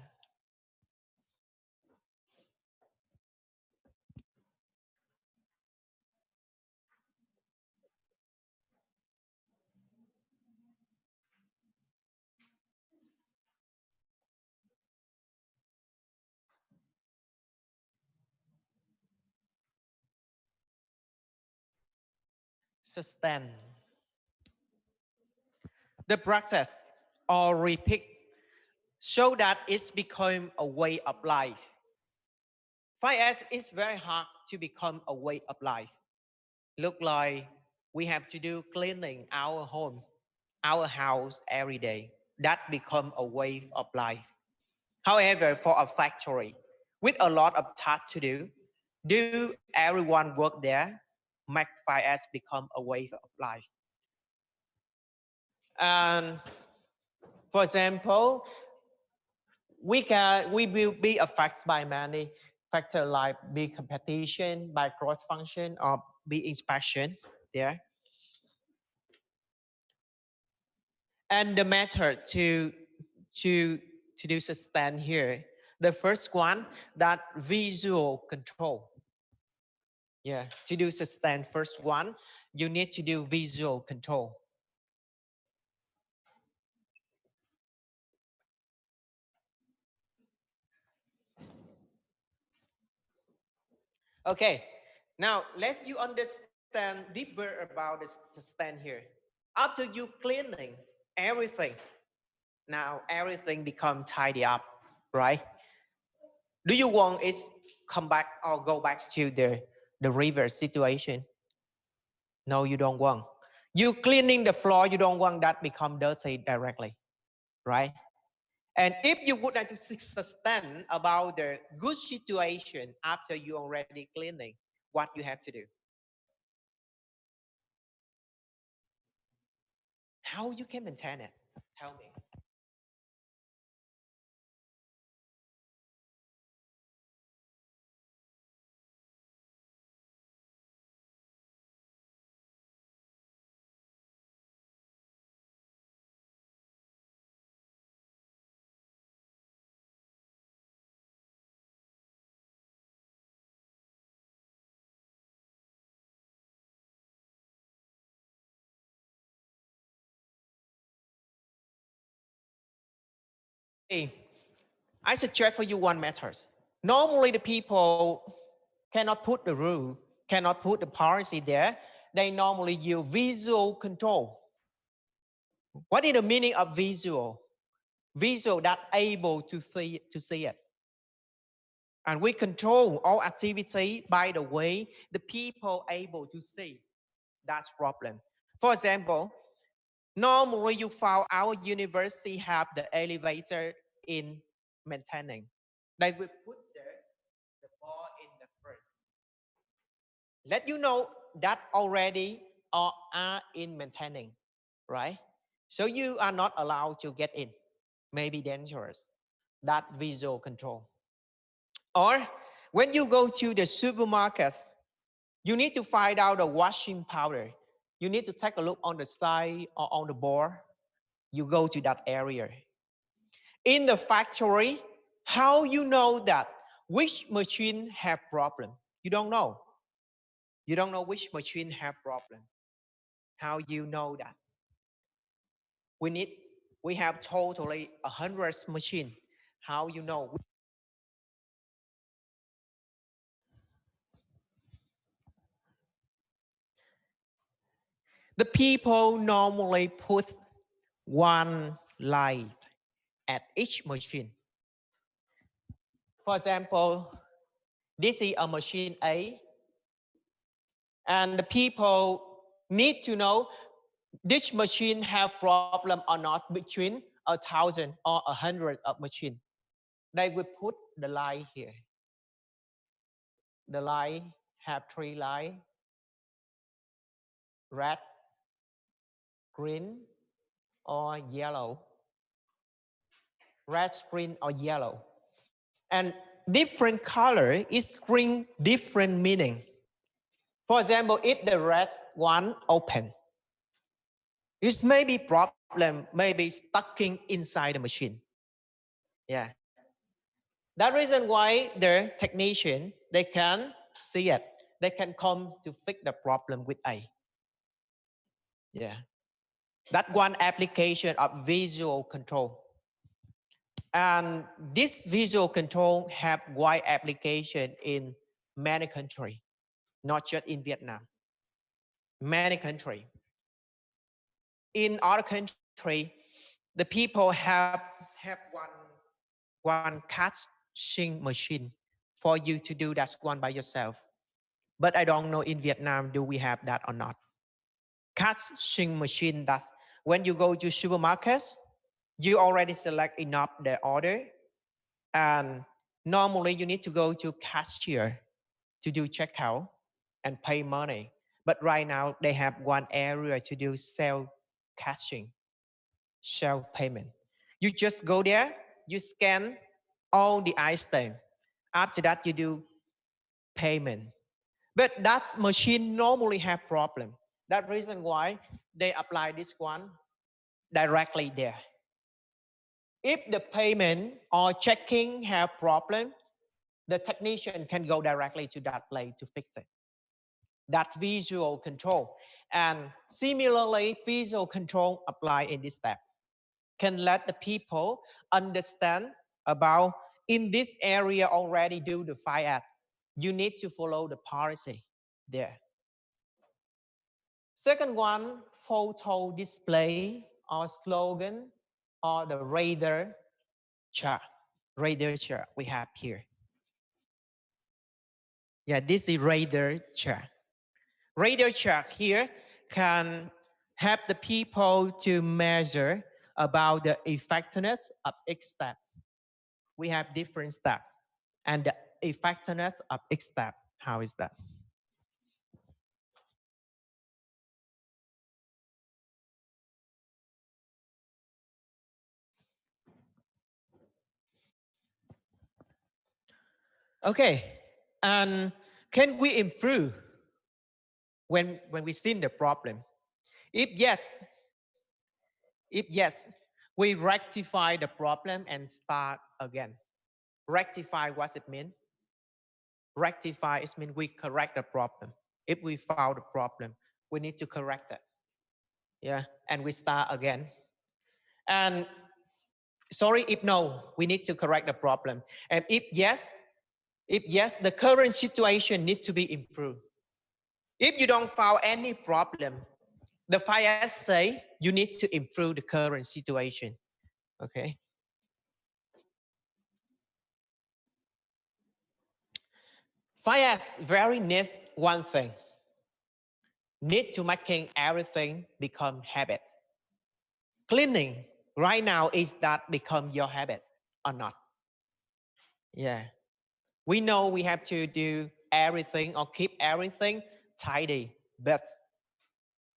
A: Sustain. The practice or repeat show that it's become a way of life. 5S is very hard to become a way of life. Look like we have to do cleaning our home, our house every day. That become a way of life. However, for a factory with a lot of tasks to do everyone work there, make 5S become a way of life. And for example, we will be affected by many factors like be competition, by cross function, or be inspection there. And the method to to do sustain here. The first one, that visual control. Yeah, to do sustain first one, you need to do visual control. Okay, now let you understand deeper about the sustain here. After you cleaning everything, now everything become tidy up, right? Do you want it come back or go back to the river situation? No, you don't want. You cleaning the floor, you don't want that become dirty directly. right? And if you would like to sustain about the good situation after you already cleaning, what you have to do? How you can maintain it? Tell me. Hey, I suggest for you one method. Normally, the people cannot put the rule, cannot put the policy there. They normally use visual control. What is the meaning of visual? Visual that able to see it. And we control all activity by the way the people able to see. That's problem. For example, normally you found our university have the elevator in maintaining. They will put the ball in the front. Let you know that already are in maintaining, right? So you are not allowed to get in. Maybe dangerous. That visual control. Or when you go to the supermarket, you need to find out the washing powder. You need to take a look on the side or on the board. You go to that area. In the factory, how you know that which machine have problem? You don't know. You don't know which machine have problem. How you know that? We need. We have totally 100 machine. How you know? The people normally put one light at each machine. For example, this is a machine A, and the people need to know which machine have problem or not between 1,000 or 100 of machine. They will put the light here. The light have three light: red, green, or yellow. Red, green, or yellow. And different color is bring different meaning. For example, if the red one open, it may be problem, maybe stucking inside the machine. Yeah. That reason why the technician, they can see it. They can come to fix the problem with A. Yeah. That one application of visual control. And this visual control have wide application in many countries, not just in Vietnam. Many countries. In other country, the people have one catching machine for you to do that one by yourself. But I don't know in Vietnam do we have that or not. Catching machine, that's when you go to supermarkets, you already select enough the order, and normally you need to go to cashier to do checkout and pay money. But right now they have one area to do self catching, self payment. You just go there, you scan all the item. After that, you do payment. But that machine normally have problem. That reason why they apply this one directly there. If the payment or checking have problem, the technician can go directly to that place to fix it. That visual control. And similarly, visual control apply in this step. Can let the people understand about in this area already do the fire act. You need to follow the policy there. Second one, photo display or slogan or the radar chart. Radar chart we have here. Yeah, this is radar chart. Radar chart here can help the people to measure about the effectiveness of each step. We have different steps and the effectiveness of each step. How is that? Okay. And can we improve when we see the problem? If yes, if yes, we rectify the problem and start again. Rectify, what's it mean? Rectify is mean we correct the problem. If we found the problem, we need to correct it. Yeah, and we start again. And sorry, if no, we need to correct the problem. And if yes, the current situation needs to be improved. If you don't find any problem, the FIS say you need to improve the current situation. Okay. FIS very need one thing. Need to making everything become habit. Cleaning right now is that become your habit or not? Yeah. We know we have to do everything or keep everything tidy, but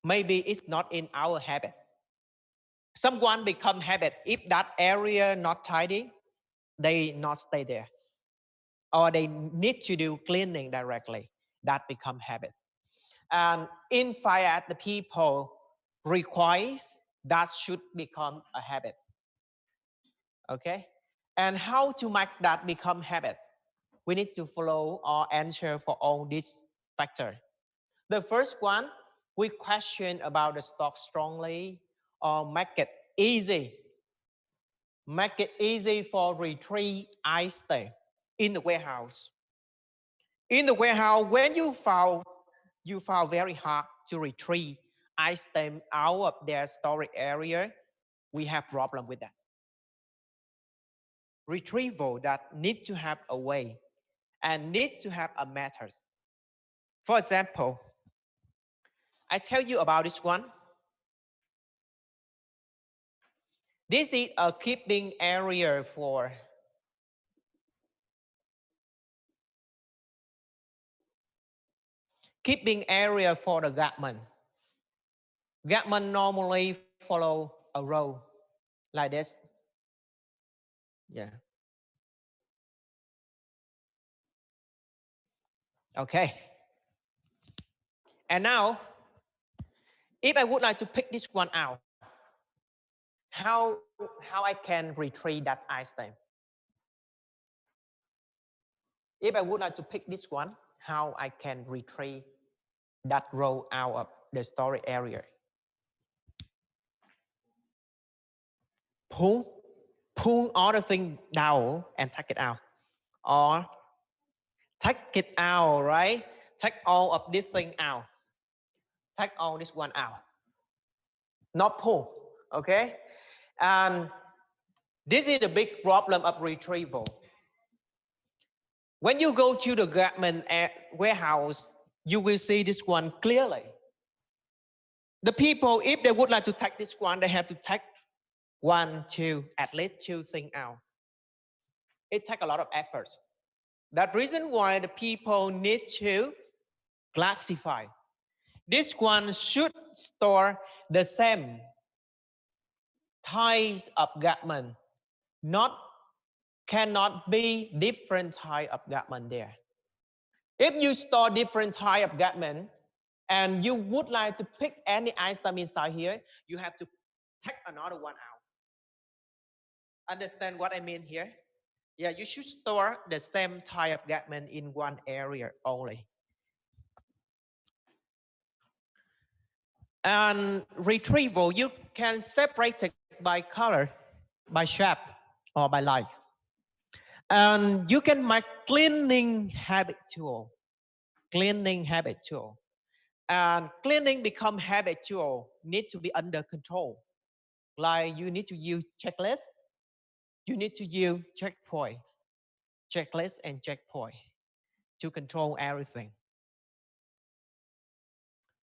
A: maybe it's not in our habit. Someone become habit. If that area not tidy, they not stay there. Or they need to do cleaning directly. That become habit. And in fire, the people requires that should become a habit. Okay. And how to make that become habit? We need to follow or answer for all these factors. The first one, we question about the stock strongly or make it easy. Make it easy for retrieve item in the warehouse. In the warehouse, when you found very hard to retrieve item out of their storage area, we have problem with that. Retrieval that need to have a way and need to have a method. For example, I tell you about this one. This is a keeping area for the garment. Garment normally follow a row like this. Yeah. Okay. And now, if I would like to pick this one out, how I can retrieve that item? If I would like to pick this one, how I can retrieve that row out of the storage area? Pull, pull all the thing down and take it out, or take it out, right? Take all of this thing out. Take all this one out. Not pull, okay? And this is the big problem of retrieval. When you go to the garment warehouse, you will see this one clearly. The people, if they would like to take this one, they have to take one, two, at least two things out. It takes a lot of effort. That reason why the people need to classify. This one should store the same types of garment, not cannot be different type of garment there. If you store different type of garment and you would like to pick any item inside here, you have to take another one out. Understand what I mean here? Yeah, you should store the same type of garment in one area only. And retrieval, you can separate it by color, by shape, or by life. And you can make cleaning habit tool. Cleaning habit tool. And cleaning become habitual, need to be under control. Like you need to use checklist, you need to use checkpoint, checklist and checkpoint to control everything.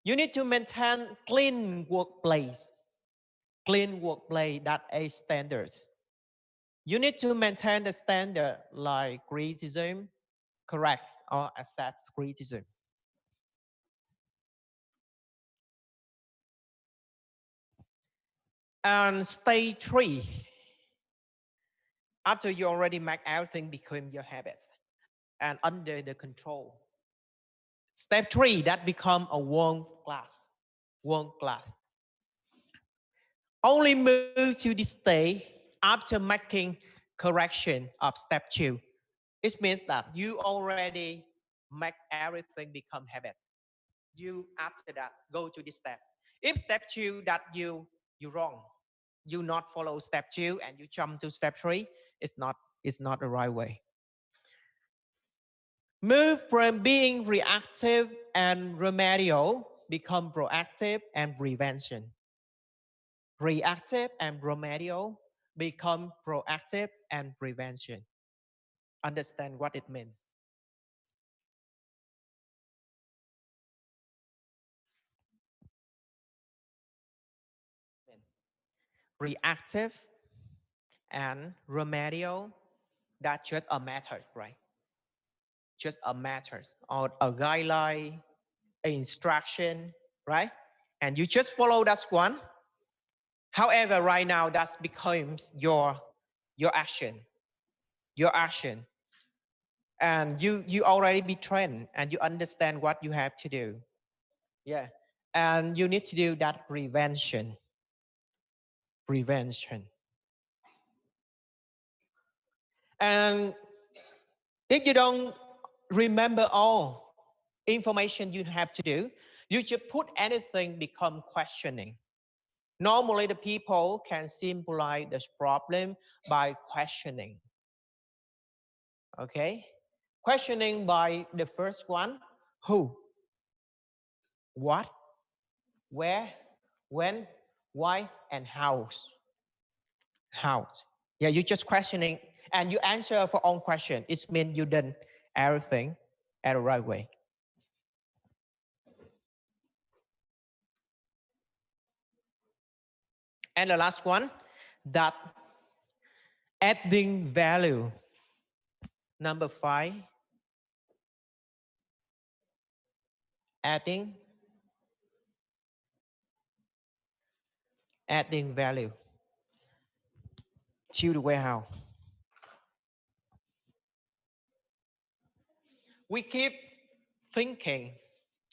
A: You need to maintain clean workplace. clean workplace that A standards. You need to maintain the standard like criticism, correct or accept criticism. And stage three, after you already make everything become your habit and under the control. Step three, that become a world class. World class. Only move to this stage after making correction of step two. It means that you already make everything become habit. You after that go to this step. If step two that you wrong, you not follow step two and you jump to step three, it's not the right way. Move from being reactive and remedial, become proactive and prevention. Reactive and remedial become proactive and prevention. Understand what it means. Reactive and remedial, that's just a method, right? Just a method or a guideline, an instruction, right? And you just follow that one. However, right now that becomes your action, your action, and you already be trained and you understand what you have to do. Yeah, and you need to do that prevention, prevention. And if you don't remember all information you have to do, you should put anything become questioning. Normally, the people can simplify this problem by questioning. Okay, questioning by the first one: who, what, where, when, why, and how. How? Yeah, you just questioning and you answer for own question. It means you done everything at the right way. And the last one, that adding value. Number five, adding adding value to the warehouse. We keep thinking,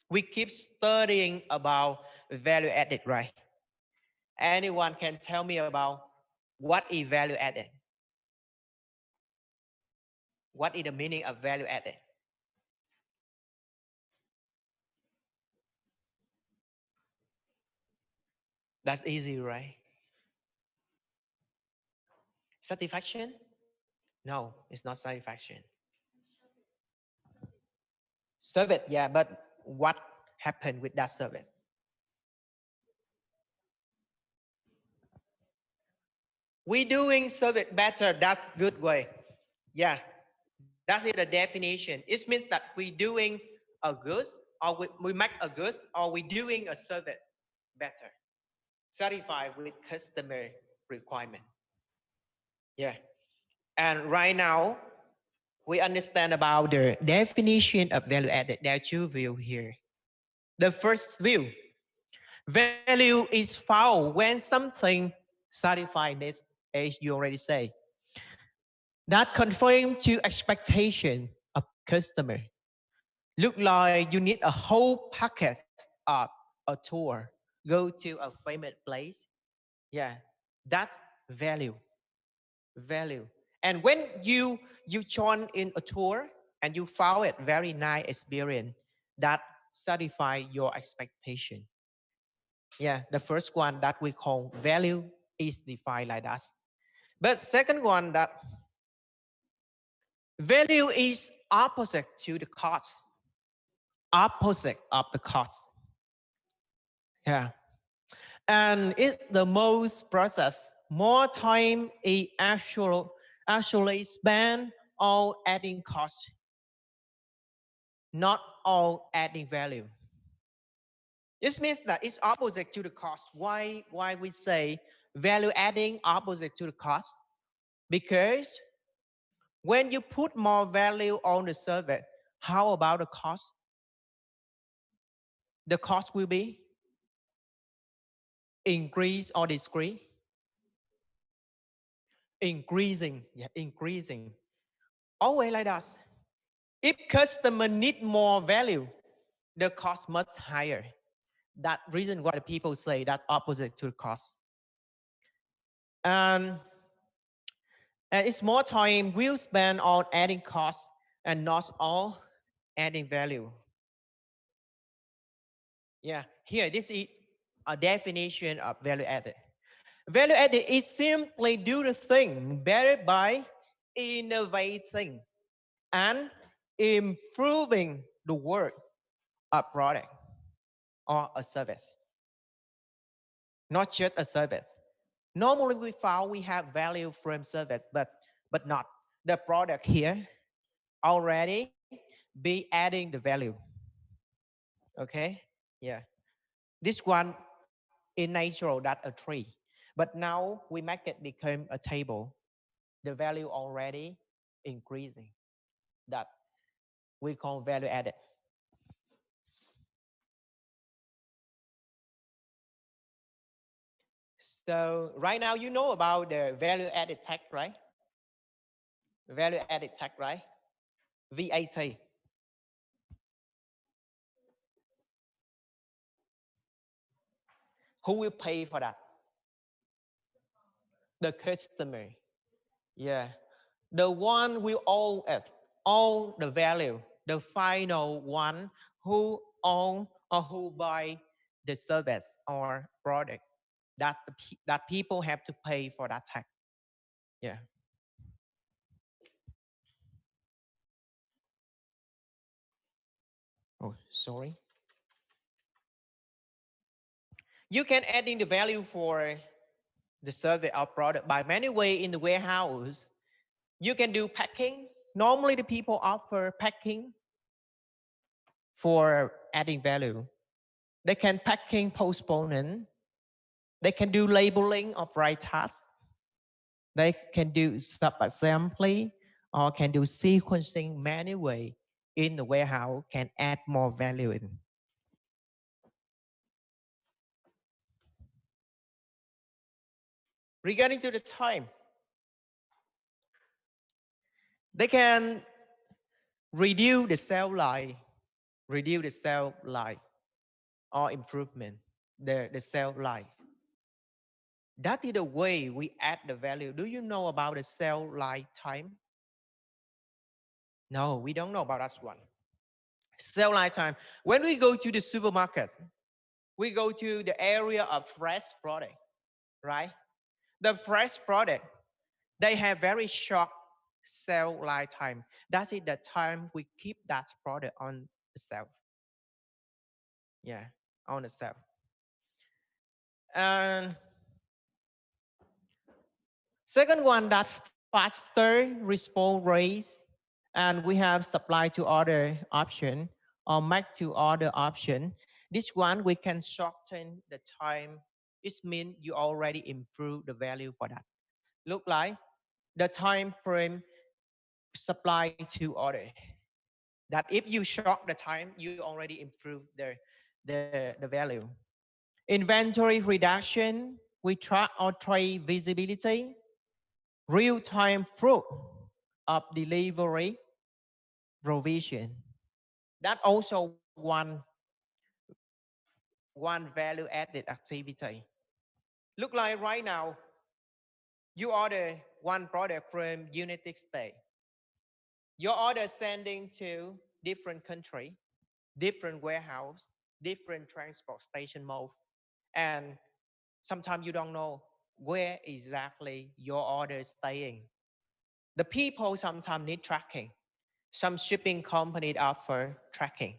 A: we keep studying about value added, right? Anyone can tell me about what is value added? What is the meaning of value added? That's easy, right? Satisfaction? No, it's not satisfaction. Service, yeah, but what happened with that service? We doing service better, that's good way. Yeah, that's it, the definition. It means that we doing a good, or we make a good, or we doing a service better. Satisfied with customer requirement. Yeah. And right now, we understand about the definition of value added. There are two views here. The first view, value is found when something satisfies needs, as you already say, that conform to expectation of customer. Look like you need a whole packet of a tour, go to a famous place. Yeah, that value, value. And when you join in a tour and you found it very nice experience, that satisfy your expectation. Yeah, the first one that we call value is defined like that. But second one, that value is opposite to the cost, opposite of the cost. Yeah, and it's the most process. More time is actually spent on adding cost, not all adding value. This means that it's opposite to the cost. Why we say Value adding opposite to the cost, because when you put more value on the service, how about the cost? The cost will be increase or decrease? Increasing, yeah, increasing. Always like that. If customer need more value, the cost much higher. That reason why the people say that opposite to the cost. And, and it's more time we'll spend on adding cost and not all adding value. Yeah, here this is a definition of value added. Value added is simply do the thing better by innovating and improving the work of product or a service, not just a service. Normally we found we have value from service, but not the product here already be adding the value. Okay, yeah. This one in natural that a tree, but now we make it become a table. The value already increasing. That we call value added. So right now you know about the value added tax, right? Value added tax, right? VAT. Who will pay for that? The customer. Yeah. The one will own it, own the value. The final one who own or who buy the service or product. That people have to pay for that tax. Yeah. Oh, sorry. You can add in the value for the service or product by many ways in the warehouse. You can do packing. Normally, the people offer packing for adding value. They can packing postponement. They can do labeling of right tasks. They can do sub-assembly or can do sequencing many ways in the warehouse can add more value in. Regarding to the time, they can reduce the sell life or improvement the sell life. That is the way we add the value. Do you know about the sell lifetime? No, we don't know about that one. Sell lifetime. When we go to the supermarket, we go to the area of fresh product, right? The fresh product, they have very short sell lifetime. That is the time we keep that product on the shelf. Yeah, on the shelf. And second one, that faster response rate, and we have supply to order option or make to order option. This one we can shorten the time. It means you already improve the value for that. Look like the time frame supply to order. That if you short the time, you already improve the value. Inventory reduction, we track or trade visibility, real-time fruit of delivery provision. That also one value added activity. Look like right now, you order one product from United States. Your order sending to different country, different warehouse, different transport station mode, and sometimes you don't know where exactly your order is staying. The people sometimes need tracking. Some shipping companies offer tracking.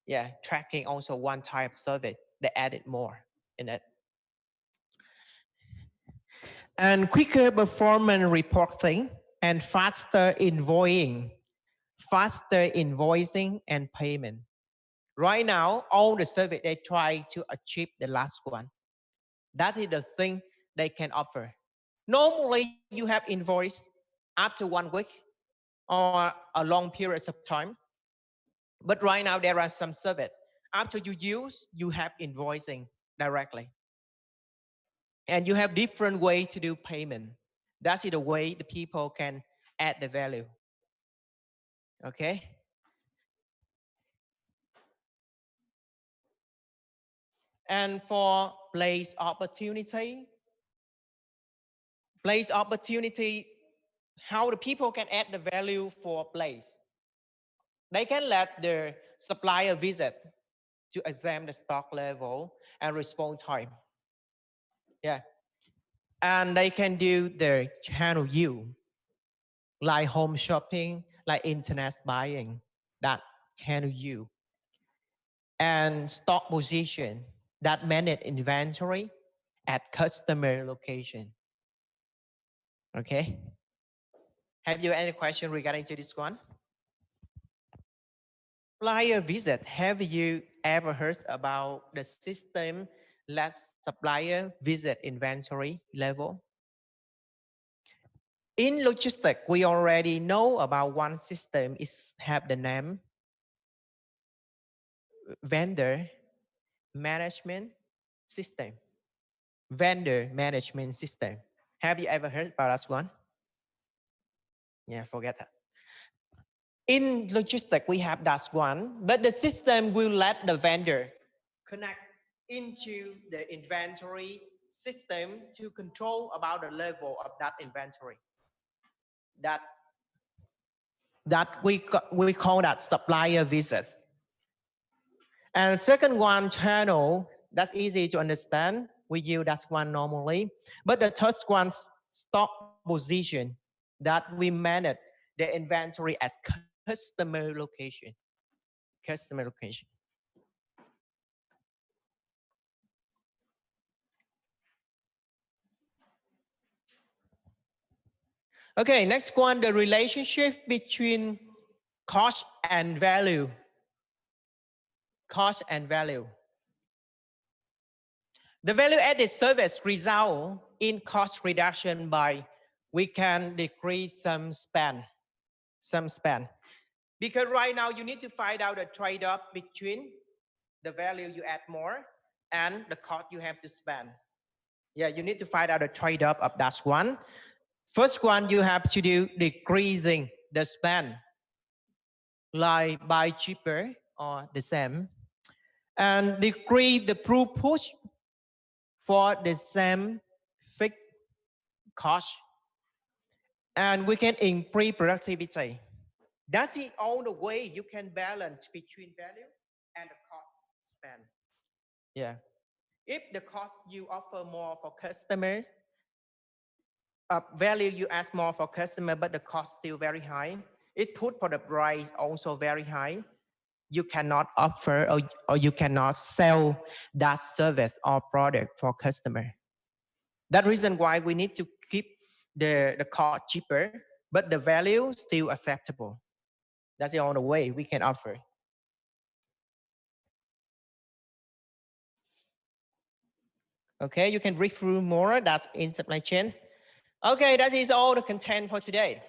A: Yeah, tracking also one type of service. They added more in it. And quicker performance reporting and faster invoicing and payment. Right now, all the service they try to achieve the last one. That is the thing they can offer. Normally, you have invoice after 1 week or a long periods of time. But right now, there are some service. After you use, you have invoicing directly. And you have different way to do payment. That's the way the people can add the value. Okay. And for place opportunity, how the people can add the value for place. They can let their supplier visit to examine the stock level and response time. Yeah. And they can do their channel view, like home shopping, like internet buying, that channel view. And stock position, that manage inventory at customer location. Okay. Have you any question regarding to this one? Supplier visit. Have you ever heard about the system let supplier visit inventory level? In logistics, we already know about one system is have the name vendor management system. Vendor management system. Have you ever heard about that one? Yeah, forget that. In logistics, we have that one, but the system will let the vendor connect into the inventory system to control about the level of that inventory. That we call that supplier visits. And second one, channel, that's easy to understand. We use that one normally. But the third one, stock position, that we manage the inventory at customer location. Customer location. Okay, next one, the relationship between cost and value. Cost and value. The value added service result in cost reduction by we can decrease some spend. Because right now you need to find out the trade-off between the value you add more and the cost you have to spend. Yeah, you need to find out the trade-off of that one. First one, you have to do decreasing the spend, like buy cheaper or the same, and decrease the proof push for the same fixed cost, and we can improve productivity. That's the only way you can balance between value and the cost spend. Yeah. If the cost you offer more for customers, value you ask more for customer, but the cost still very high. It put for the price also very high. You cannot offer or you cannot sell that service or product for customer. That reason why we need to keep the cost cheaper, but the value still acceptable. That's the only way we can offer. Okay, you can read through more. That's in supply chain. Okay, that is all the content for today.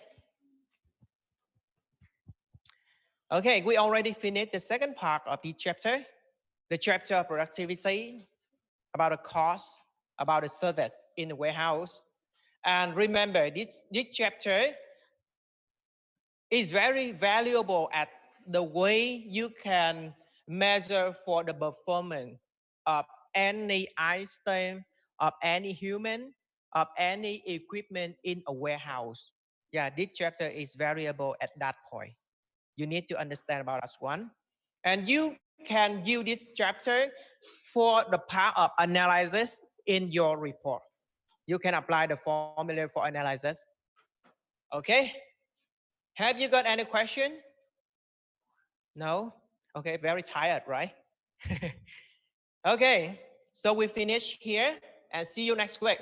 A: Okay, we already finished the second part of the chapter of productivity, about the cost, about the service in the warehouse. And remember, this chapter is very valuable at the way you can measure for the performance of any item, of any human, of any equipment in a warehouse. Yeah, this chapter is variable at that point. You need to understand about that one. And you can use this chapter for the part of analysis in your report. You can apply the formula for analysis. Okay? Have you got any question? No? Okay, very tired, right? Okay, so we finish here and see you next week.